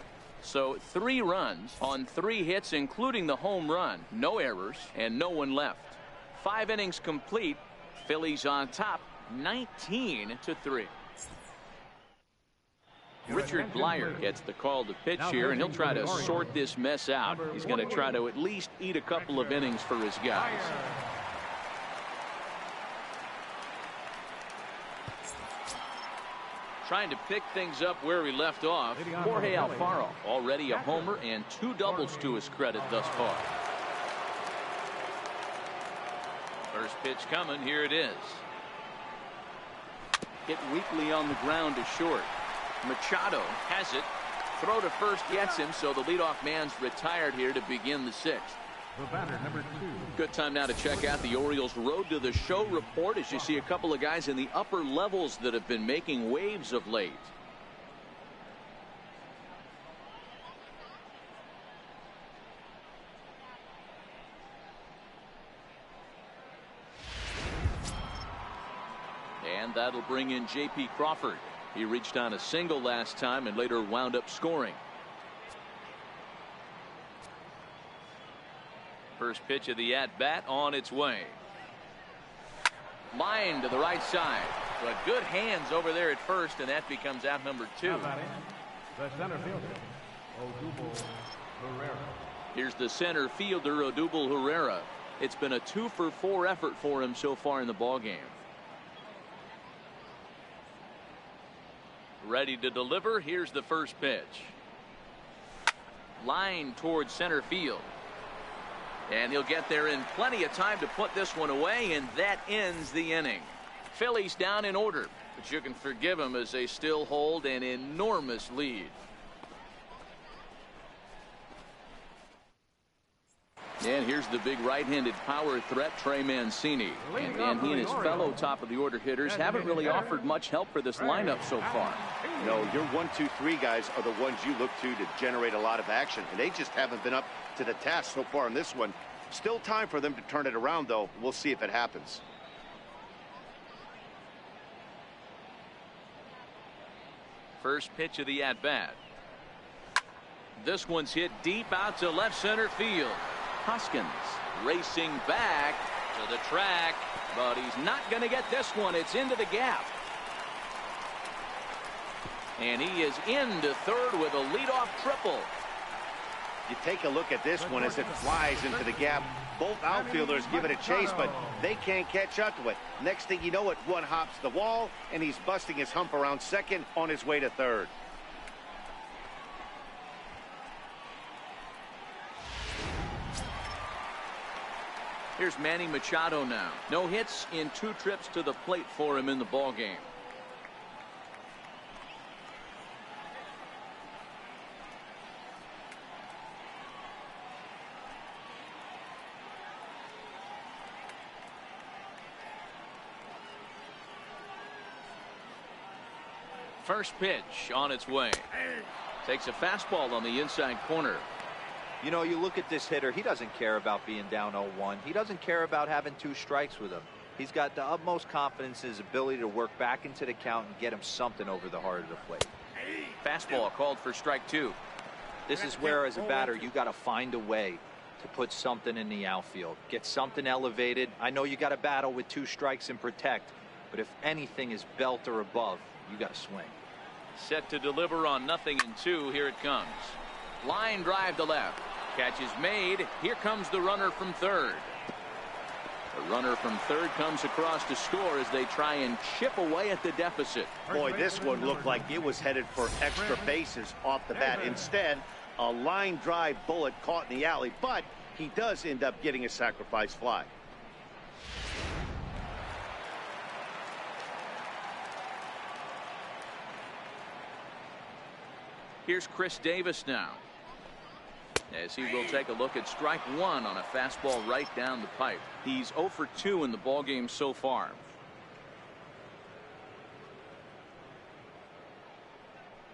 [SPEAKER 2] So 3 runs on 3 hits, including the home run. No errors and no one left. 5 innings complete. Phillies on top 19-3. Richard Blyer gets the call to pitch here, and he'll try to sort this mess out. He's going to try to at least eat a couple of innings for his guys. Trying to pick things up where he left off. Jorge Alfaro, already a homer and 2 doubles to his credit thus far. First pitch coming. Here it is. Hit weakly on the ground to short. Machado has it. Throw to first gets him, so the leadoff man's retired here to begin the 6th.
[SPEAKER 5] The batter, number 2.
[SPEAKER 2] Good time now to check out the Orioles Road to the Show report as you see a couple of guys in the upper levels that have been making waves of late. And that'll bring in J.P. Crawford. He reached on a single last time and later wound up scoring. First pitch of the at-bat on its way. Line to the right side. But good hands over there at first, and that becomes out number 2.
[SPEAKER 5] The center fielder, Odubel Herrera.
[SPEAKER 2] Here's the center fielder, Odubel Herrera. It's been a 2 for 4 effort for him so far in the ballgame. Ready to deliver. Here's the first pitch. Line towards center field. And he'll get there in plenty of time to put this one away, and that ends the inning. Phillies down in order, but you can forgive them as they still hold an enormous lead. And here's the big right-handed power threat, Trey Mancini. And he and his fellow top-of-the-order hitters haven't really offered much help for this lineup so far.
[SPEAKER 3] No, your 1, 2, 3 guys are the ones you look to generate a lot of action, and they just haven't been up to the task so far in this one. Still time for them to turn it around, though. We'll see if it happens.
[SPEAKER 2] First pitch of the at-bat. This one's hit deep out to left center field. Hoskins racing back to the track, but he's not going to get this one. It's into the gap. And he is into third with a leadoff triple.
[SPEAKER 3] You take a look at this one as it flies into the gap. Both outfielders give it a chase, but they can't catch up to it. Next thing you know it, one hops the wall, and he's busting his hump around second on his way to third.
[SPEAKER 2] Here's Manny Machado now. No hits in 2 trips to the plate for him in the ballgame. First pitch on its way. Takes a fastball on the inside corner.
[SPEAKER 4] You know, you look at this hitter, he doesn't care about being down 0-1. He doesn't care about having 2 strikes with him. He's got the utmost confidence in his ability to work back into the count and get him something over the heart of the plate.
[SPEAKER 2] Fastball called for strike 2.
[SPEAKER 4] This is where, as a batter, you got to find a way to put something in the outfield. Get something elevated. I know you got to battle with 2 strikes and protect, but if anything is belt or above, you got to swing.
[SPEAKER 2] Set to deliver on 0-2. Here it comes. Line drive to left. Catch is made. Here comes the runner from third. The runner from third comes across to score as they try and chip away at the deficit.
[SPEAKER 3] Boy, this one looked like it was headed for extra bases off the bat. Instead, a line drive bullet caught in the alley, but he does end up getting a sacrifice fly.
[SPEAKER 2] Here's Chris Davis now, as he will take a look at strike 1 on a fastball right down the pipe. He's 0 for 2 in the ballgame so far.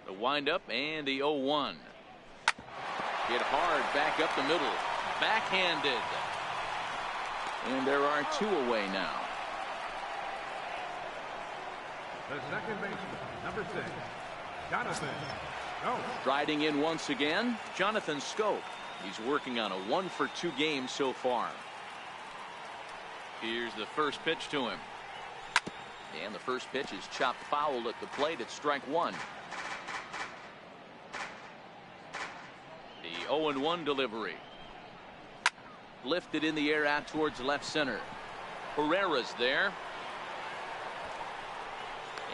[SPEAKER 2] The windup and the 0-1. Hit hard back up the middle. Backhanded. And there are 2 away now.
[SPEAKER 5] The second baseman, number 6, Jonathan.
[SPEAKER 2] Striding in once again, Jonathan Scope. He's working on a 1 for 2 game so far. Here's the first pitch to him. And the first pitch is chopped foul at the plate. It's strike 1. The 0-1 delivery. Lifted in the air out towards left center. Herrera's there.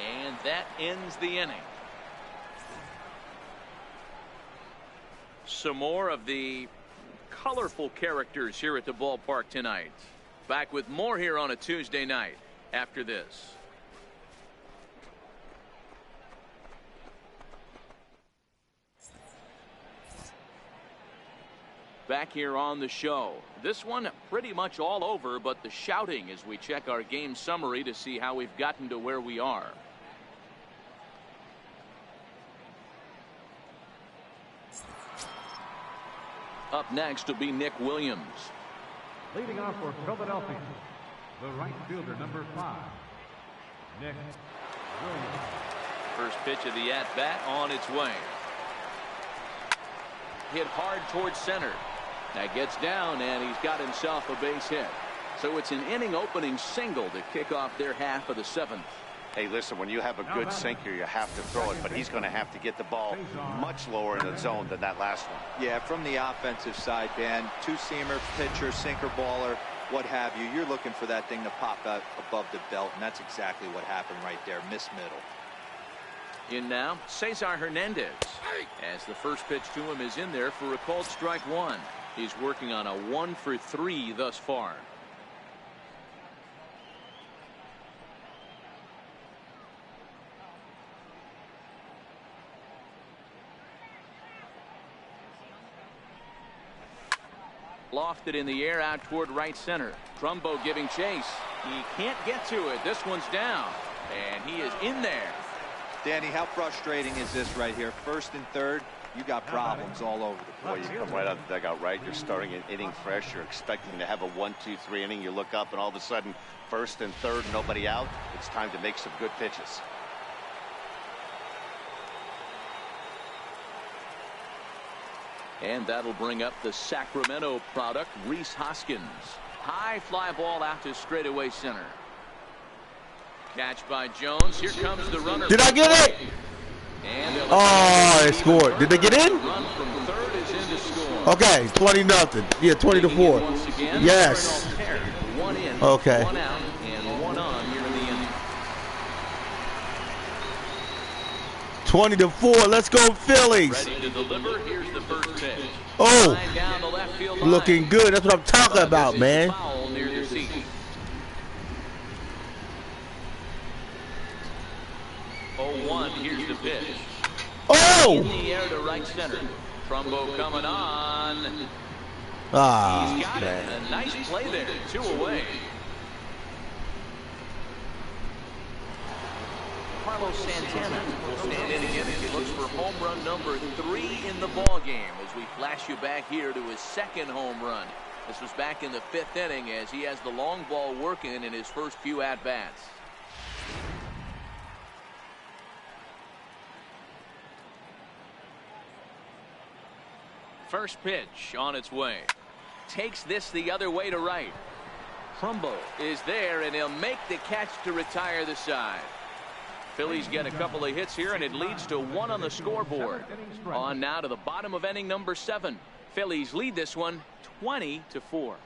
[SPEAKER 2] And that ends the inning. Some more of the colorful characters here at the ballpark tonight. Back with more here on a Tuesday night after this. Back here on the show. This one pretty much all over, but the shouting as we check our game summary to see how we've gotten to where we are. Up next will be Nick Williams.
[SPEAKER 5] Leading off for Philadelphia, the right fielder, number 5, Nick Williams.
[SPEAKER 2] First pitch of the at-bat on its way. Hit hard towards center. That gets down, and he's got himself a base hit. So it's an inning-opening single to kick off their half of the 7th.
[SPEAKER 3] Hey, listen, when you have a good sinker, you have to throw it, but he's going to have to get the ball much lower in the zone than that last one.
[SPEAKER 4] Yeah, from the offensive side, Dan, 2-seamer, pitcher, sinker baller, what have you. You're looking for that thing to pop out above the belt, and that's exactly what happened right there. Miss middle.
[SPEAKER 2] In now, Cesar Hernandez, as the first pitch to him is in there for a called strike 1. He's working on a 1 for 3 thus far. Lofted in the air out toward right center. Trumbo giving chase. He can't get to it. This one's down, and he is in there.
[SPEAKER 4] Danny, how frustrating is this right here? First and third, you got problems all over the place.
[SPEAKER 3] Boy, you come right out of the dugout, right? You're starting an inning fresh. You're expecting to have a 1-2-3 inning. You look up, and all of a sudden, first and third, nobody out. It's time to make some good pitches.
[SPEAKER 2] And that'll bring up the Sacramento product, Rhys Hoskins. High fly ball out to straightaway center. Catch by Jones. Here comes the runner.
[SPEAKER 1] Did I get it? Oh, they scored. Did they get in?
[SPEAKER 2] Run from third is in to score.
[SPEAKER 1] Okay, 20-0. Yeah, 20-4. Yes.
[SPEAKER 2] One in,
[SPEAKER 1] okay.
[SPEAKER 2] One out, and one on here in the inning.
[SPEAKER 1] 20-4. Let's go, Phillies.
[SPEAKER 2] Ready to deliver. Here's the first pitch.
[SPEAKER 1] Oh,
[SPEAKER 2] down the left field line.
[SPEAKER 1] looking good. That's what I'm talking about, man.
[SPEAKER 2] Foul near the seat. Here's the pitch.
[SPEAKER 1] Oh!
[SPEAKER 2] In the air to right center. Trumbo coming on.
[SPEAKER 1] Ah,
[SPEAKER 2] He's got
[SPEAKER 1] man.
[SPEAKER 2] it. A nice play there. 2 away. Carlos Santana will stand in again as he looks for home run number 3 in the ball game. As we flash you back here to his second home run. This was back in the 5th inning as he has the long ball working in his first few at bats. First pitch on its way. Takes this the other way to right. Trumbo is there, and he'll make the catch to retire the side. Phillies get a couple of hits here, and it leads to 1 on the scoreboard. On now to the bottom of inning number 7. Phillies lead this one 20-4.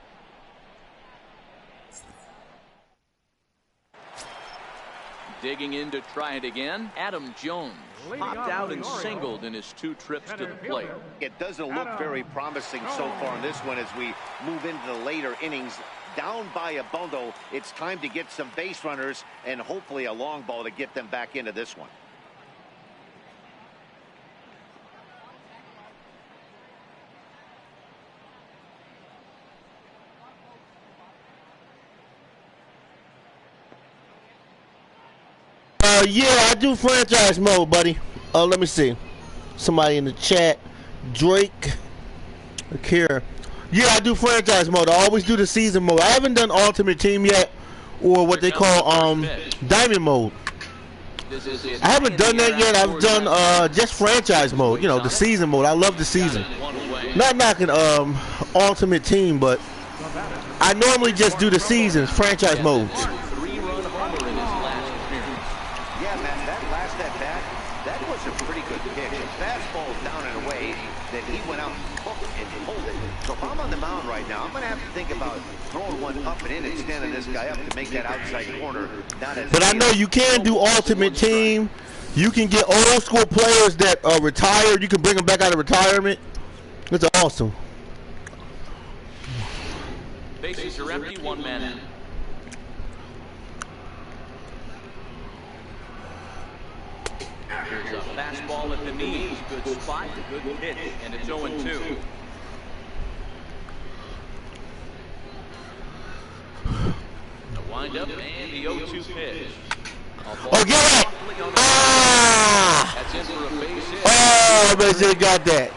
[SPEAKER 2] Digging in to try it again. Adam Jones popped out and singled in his 2 trips to the plate.
[SPEAKER 3] It doesn't look very promising so far in this one as we move into the later innings. Down by a bundle, it's time to get some base runners and hopefully a long ball to get them back into this one.
[SPEAKER 1] Yeah, I do franchise mode, buddy. Let me see. Somebody in the chat. Drake. Look here. Yeah, I do franchise mode. I always do the season mode. I haven't done Ultimate Team yet, or what they call Diamond mode. I haven't done that yet. I've done just franchise mode. You know, the season mode. I love the season. Not knocking Ultimate Team, but I normally just do the seasons, franchise modes.
[SPEAKER 3] Right now, I'm going to have to think about throwing one up and in and standing this guy up to make that outside corner.
[SPEAKER 1] But I know you can do Ultimate Team. You can get old school players that are retired. You can bring them back out of retirement. It's awesome.
[SPEAKER 2] Bases are empty, 1 man in. Here's a fastball at the knees. Good spot, good pitch, and it's 0-2. Wind up and the 0-2 pitch.
[SPEAKER 1] Oh, get it! Ah!
[SPEAKER 2] That's in for a base hit.
[SPEAKER 1] Oh, I should have got that.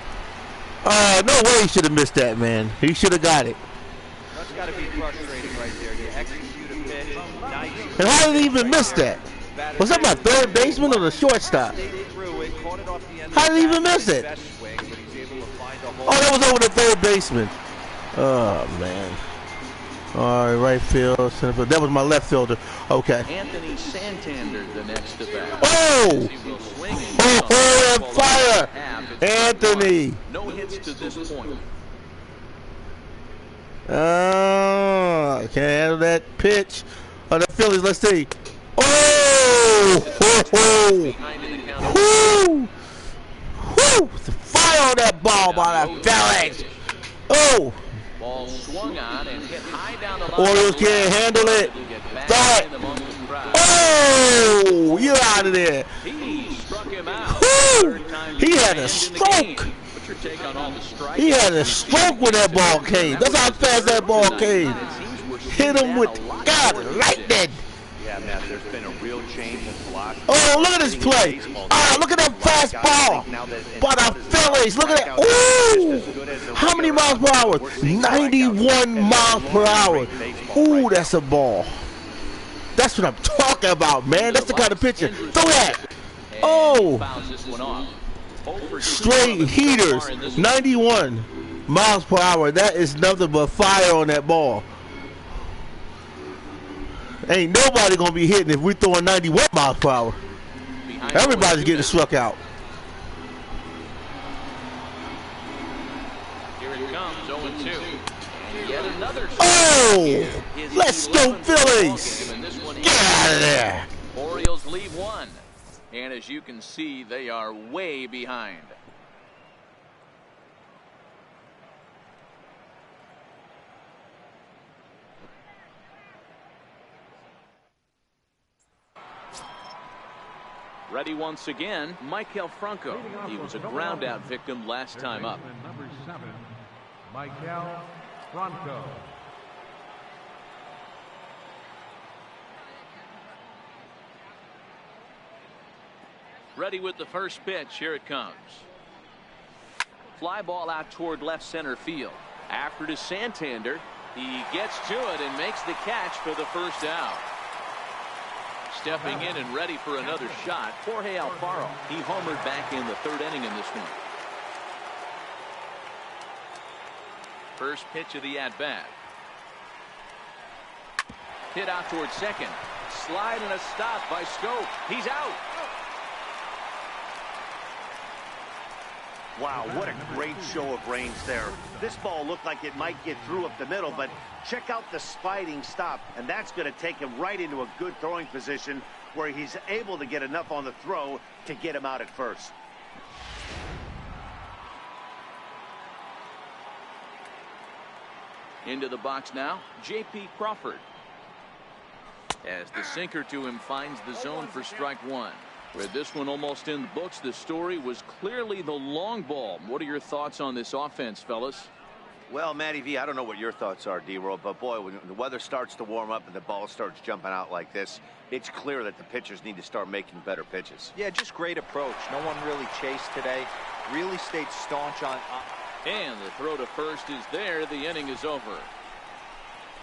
[SPEAKER 1] No way he should have missed that, man. He should have got it.
[SPEAKER 4] That's got to be frustrating right there. You execute a pitch.
[SPEAKER 1] And how did he even miss that? Was that my third baseman or the shortstop? How did he even miss it? Oh, that was over the third baseman. Oh, man. All right, right field, center field. That was my left fielder. Okay.
[SPEAKER 2] Anthony Santander, the next to bat.
[SPEAKER 1] Oh! Oh, on fire! Anthony.
[SPEAKER 2] No hits to this point.
[SPEAKER 1] Can't handle that pitch. The Phillies, let's see. Oh! Whoo! Whoo! The fire on that ball by the Phillies. Oh!
[SPEAKER 2] Ball swung on and hit high down the line.
[SPEAKER 1] Orioles can't handle it. Throw it. Oh, you're out of there.
[SPEAKER 2] He struck him out.
[SPEAKER 1] Woo! He had a stroke. He had a stroke when that ball came. That's how fast that ball came. Hit him with God lightning.
[SPEAKER 3] Yeah, man, there's been a real change in philosophy.
[SPEAKER 1] Oh, look at this play. Ah, look at that fastball by the Phillies. Look at that. Ooh. How many miles per hour? 91 miles per hour. Ooh, that's a ball. That's what I'm talking about, man. That's the kind of pitcher. Throw that. Oh. Straight heaters, 91 miles per hour. That is nothing but fire on that ball. Ain't nobody gonna be hitting if we're throwing 91 miles per hour. Everybody's getting struck out.
[SPEAKER 2] Here it comes, 0-2. And yet another.
[SPEAKER 1] Oh, let's go Phillies! Get out of there.
[SPEAKER 2] Orioles lead one. And as you can see, they are way behind. Ready once again, Michael Franco. He was a ground-out victim last time up.
[SPEAKER 5] Number 7, Michael Franco.
[SPEAKER 2] Ready with the first pitch. Here it comes. Fly ball out toward left center field. After to Santander. He gets to it and makes the catch for the first out. Stepping in and ready for another shot, Jorge Alfaro. He homered back in the third inning in this one. First pitch of the at-bat. Hit out towards second. Slide and a stop by Scope. He's out.
[SPEAKER 3] Wow, what a great show of range there. This ball looked like it might get through up the middle, but check out the sliding stop, and that's going to take him right into a good throwing position where he's able to get enough on the throw to get him out at first.
[SPEAKER 2] Into the box now, J.P. Crawford. As the sinker to him finds the zone for strike one. With this one almost in the books, the story was clearly the long ball. What are your thoughts on this offense, fellas?
[SPEAKER 3] Well, Matty V, I don't know what your thoughts are, D-Roll, but boy, when the weather starts to warm up and the ball starts jumping out like this, it's clear that the pitchers need to start making better pitches.
[SPEAKER 4] Yeah, just great approach. No one really chased today. Really stayed staunch on.
[SPEAKER 2] And the throw to first is there. The inning is over.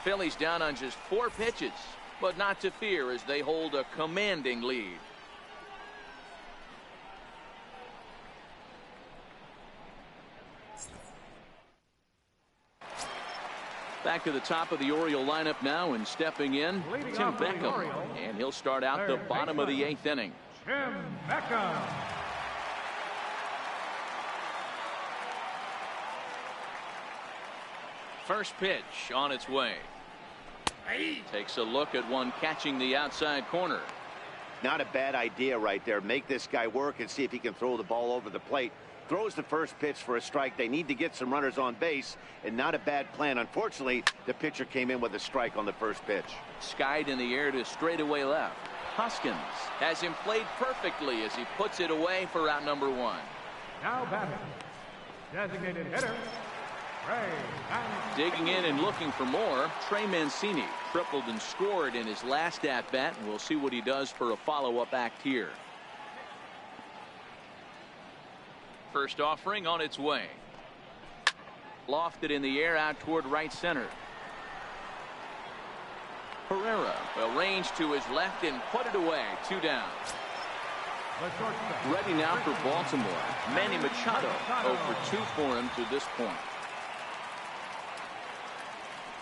[SPEAKER 2] Phillies down on just 4 pitches, but not to fear as they hold a commanding lead. Back to the top of the Oriole lineup now, and stepping in, Tim Beckham. And he'll start out the bottom of the 8th inning.
[SPEAKER 5] Tim Beckham.
[SPEAKER 2] First pitch on its way. Takes a look at one catching the outside corner.
[SPEAKER 3] Not a bad idea right there. Make this guy work and see if he can throw the ball over the plate. Throws the first pitch for a strike. They need to get some runners on base, and not a bad plan. Unfortunately, the pitcher came in with a strike on the first pitch.
[SPEAKER 2] Skied in the air to straightaway left. Hoskins has him played perfectly as he puts it away for out number 1.
[SPEAKER 5] Now batting, designated hitter, Trey Mancini.
[SPEAKER 2] Digging in and looking for more, Trey Mancini tripled and scored in his last at-bat, and we'll see what he does for a follow-up act here. First offering on its way. Lofted in the air out toward right center. Herrera will range to his left and put it away. 2 down. Ready now for Baltimore. Manny Machado 0 for 2 for him to this point.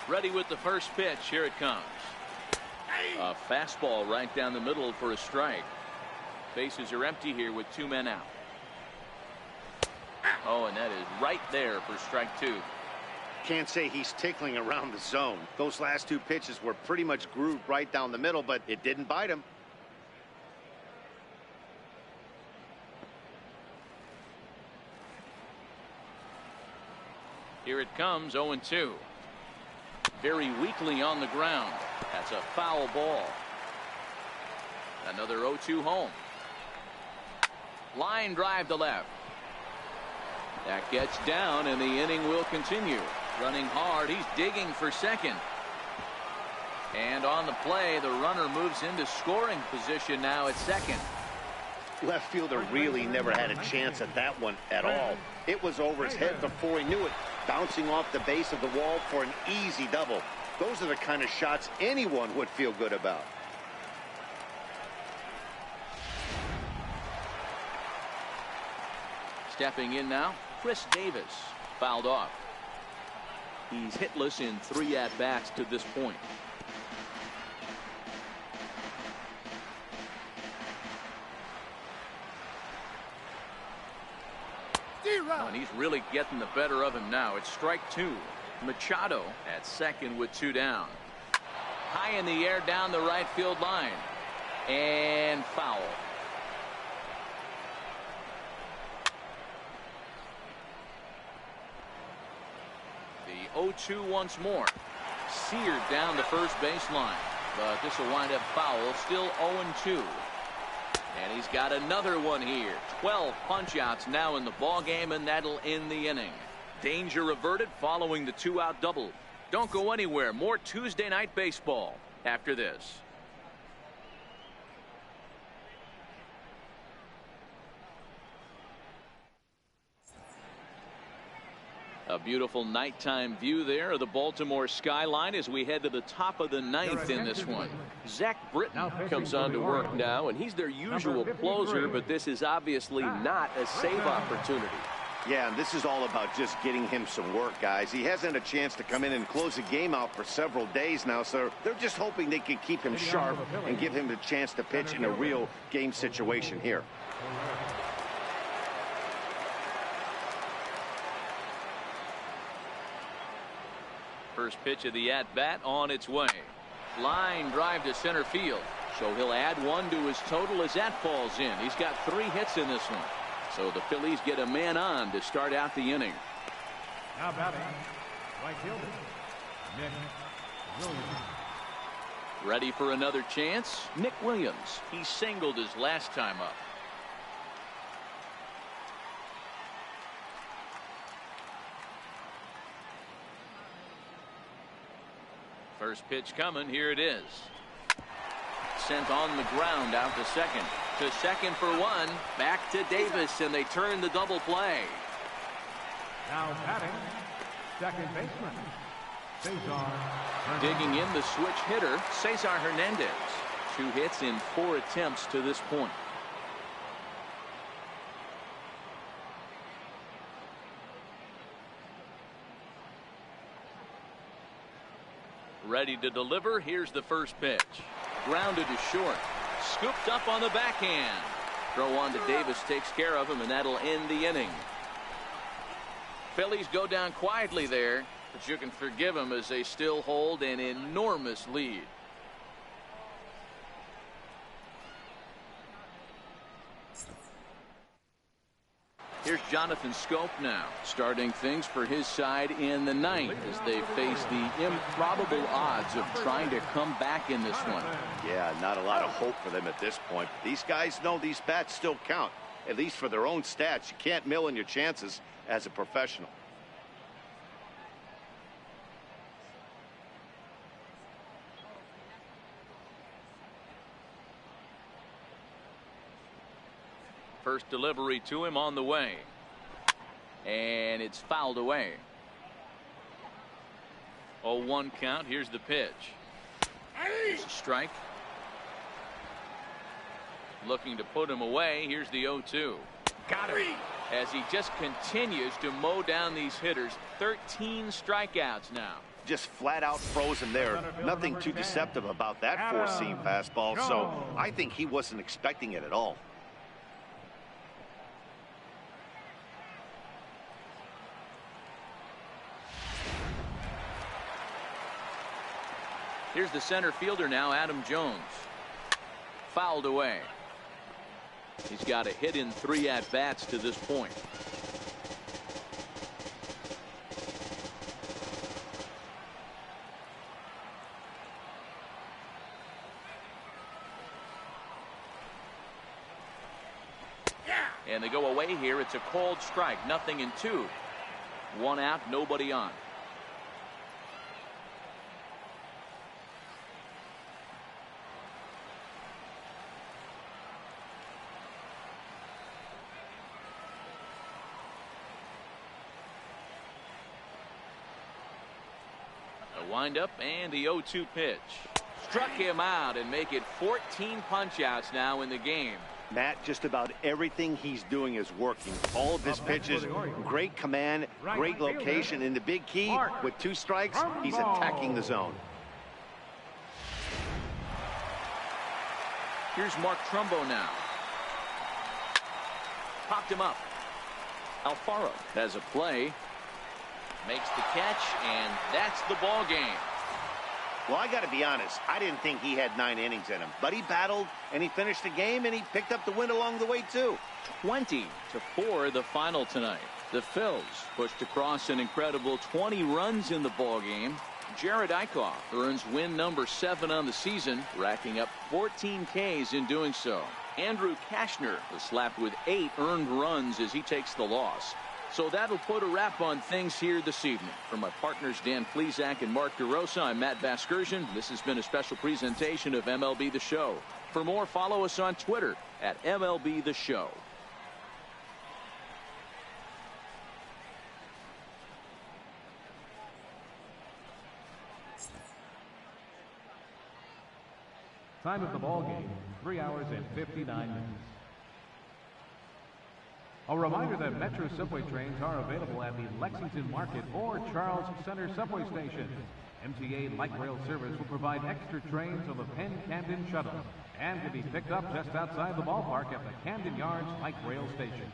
[SPEAKER 2] Ready with the first pitch. Here it comes. A fastball right down the middle for a strike. Bases are empty here with 2 men out. Oh, and that is right there for strike 2.
[SPEAKER 3] Can't say he's tickling around the zone. Those last 2 pitches were pretty much grooved right down the middle, but it didn't bite him.
[SPEAKER 2] Here it comes, 0-2. Very weakly on the ground. That's a foul ball. Another 0-2 home. Line drive to left. That gets down, and the inning will continue. Running hard, he's digging for second. And on the play, the runner moves into scoring position now at second.
[SPEAKER 3] Left fielder really never had a chance at that one at all. It was over his head before he knew it, bouncing off the base of the wall for an easy double. Those are the kind of shots anyone would feel good about.
[SPEAKER 2] Stepping in now, Chris Davis, fouled off. He's hitless in 3 at-bats to this point. Oh, and he's really getting the better of him now. It's strike 2. Machado at second with 2 down. High in the air down the right field line. And foul. The 0-2 once more. Seared down the first baseline. But this will wind up foul. Still 0-2. And he's got another one here. 12 punch-outs now in the ball game, and that'll end the inning. Danger averted following the 2-out double. Don't go anywhere. More Tuesday night baseball after this. A beautiful nighttime view there of the Baltimore skyline as we head to the top of the 9th in this one.
[SPEAKER 6] Zach Britton comes on to work now, and he's their usual closer, but this is obviously not a save opportunity.
[SPEAKER 3] Yeah, and this is all about just getting him some work, guys. He hasn't had a chance to come in and close the game out for several days now, so they're just hoping they can keep him sharp and give him the chance to pitch in a real game situation here.
[SPEAKER 2] First pitch of the at-bat on its way. Line drive to center field. So he'll add 1 to his total as that falls in. He's got 3 hits in this one. So the Phillies get a man on to start out the inning.
[SPEAKER 5] Now batting, right fielder, Nick Williams.
[SPEAKER 2] Ready for another chance? Nick Williams. He singled his last time up. First pitch coming. Here it is. Sent on the ground out to second. To second for 1. Back to Davis, and they turn the double play.
[SPEAKER 5] Now batting, second baseman, Cesar Hernandez.
[SPEAKER 2] Digging in the switch hitter, Cesar Hernandez. 2 hits in 4 attempts to this point. Ready to deliver. Here's the first pitch. Grounded to short. Scooped up on the backhand. Throw on to Davis takes care of him, and that'll end the inning. Phillies go down quietly there, but you can forgive them as they still hold an enormous lead. Here's Jonathan Scope now, starting things for his side in the 9th as they face the improbable odds of trying to come back in this one.
[SPEAKER 3] Yeah, not a lot of hope for them at this point. These guys know these bats still count, at least for their own stats. You can't mill in your chances as a professional.
[SPEAKER 2] First delivery to him on the way. And it's fouled away. 0-1 count. Here's the pitch. It's a strike. Looking to put him away. Here's the 0-2. Got him. As he just continues to mow down these hitters. 13 strikeouts now.
[SPEAKER 3] Just flat out frozen there. Nothing too deceptive about that four-seam fastball. So I think he wasn't expecting it at all.
[SPEAKER 2] Here's the center fielder now, Adam Jones. Fouled away. He's got a hit in 3 at-bats to this point. And they go away here. It's a called strike. 0-2. 1 out, nobody on. Wind up and the 0-2 pitch. Struck him out and make it 14 punch outs now in the game.
[SPEAKER 3] Matt, just about everything he's doing is working. All of his pitches, great command, great location, and the big key, with 2 strikes, he's attacking the zone.
[SPEAKER 2] Here's Mark Trumbo now. Popped him up. Alfaro has a play. Makes the catch, and that's the ball game.
[SPEAKER 3] Well, I got to be honest. I didn't think he had 9 innings in him. But he battled, and he finished the game, and he picked up the win along the way, too.
[SPEAKER 2] 20-4 the final tonight. The Phillies pushed across an incredible 20 runs in the ball game. Jared Eichhoff earns win number 7 on the season, racking up 14 Ks in doing so. Andrew Kashner was slapped with 8 earned runs as he takes the loss. So that'll put a wrap on things here this evening. For my partners Dan Plesac and Mark DeRosa, I'm Matt Vasgersian. This has been a special presentation of MLB The Show. For more, follow us on Twitter at MLB The Show.
[SPEAKER 5] Time of the ball game, 3 hours and 59 minutes. A reminder that Metro subway trains are available at the Lexington Market or Charles Center subway station. MTA Light Rail Service will provide extra trains on the Penn Camden Shuttle and can be picked up just outside the ballpark at the Camden Yards Light Rail Station.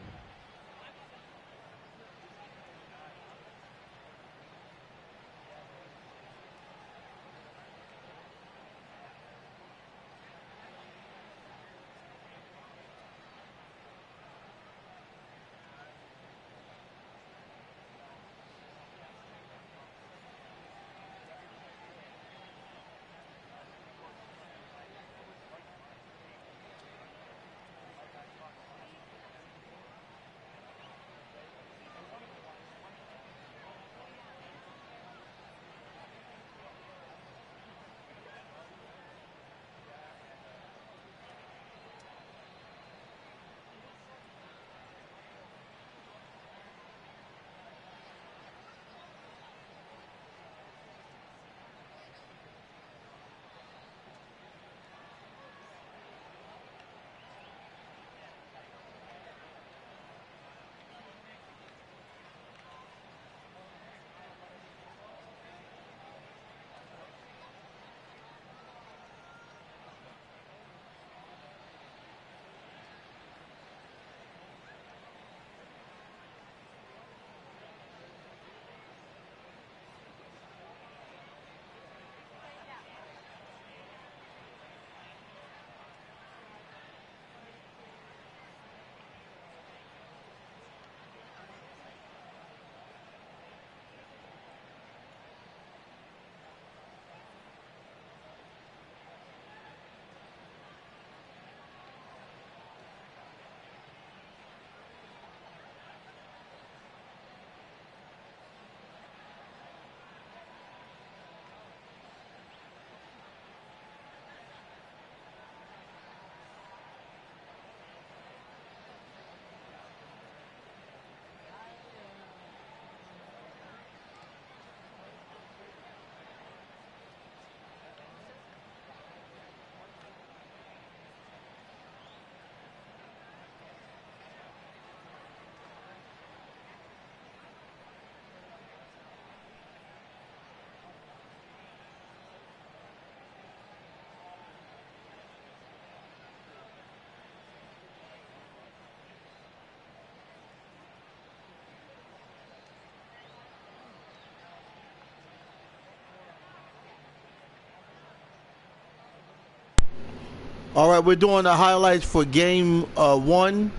[SPEAKER 1] All right, we're doing the highlights for game 1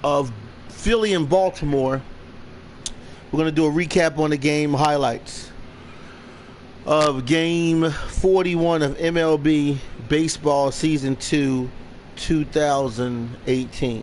[SPEAKER 1] of Philly and Baltimore. We're going to do a recap on the game highlights of game 41 of MLB Baseball Season 2, 2018.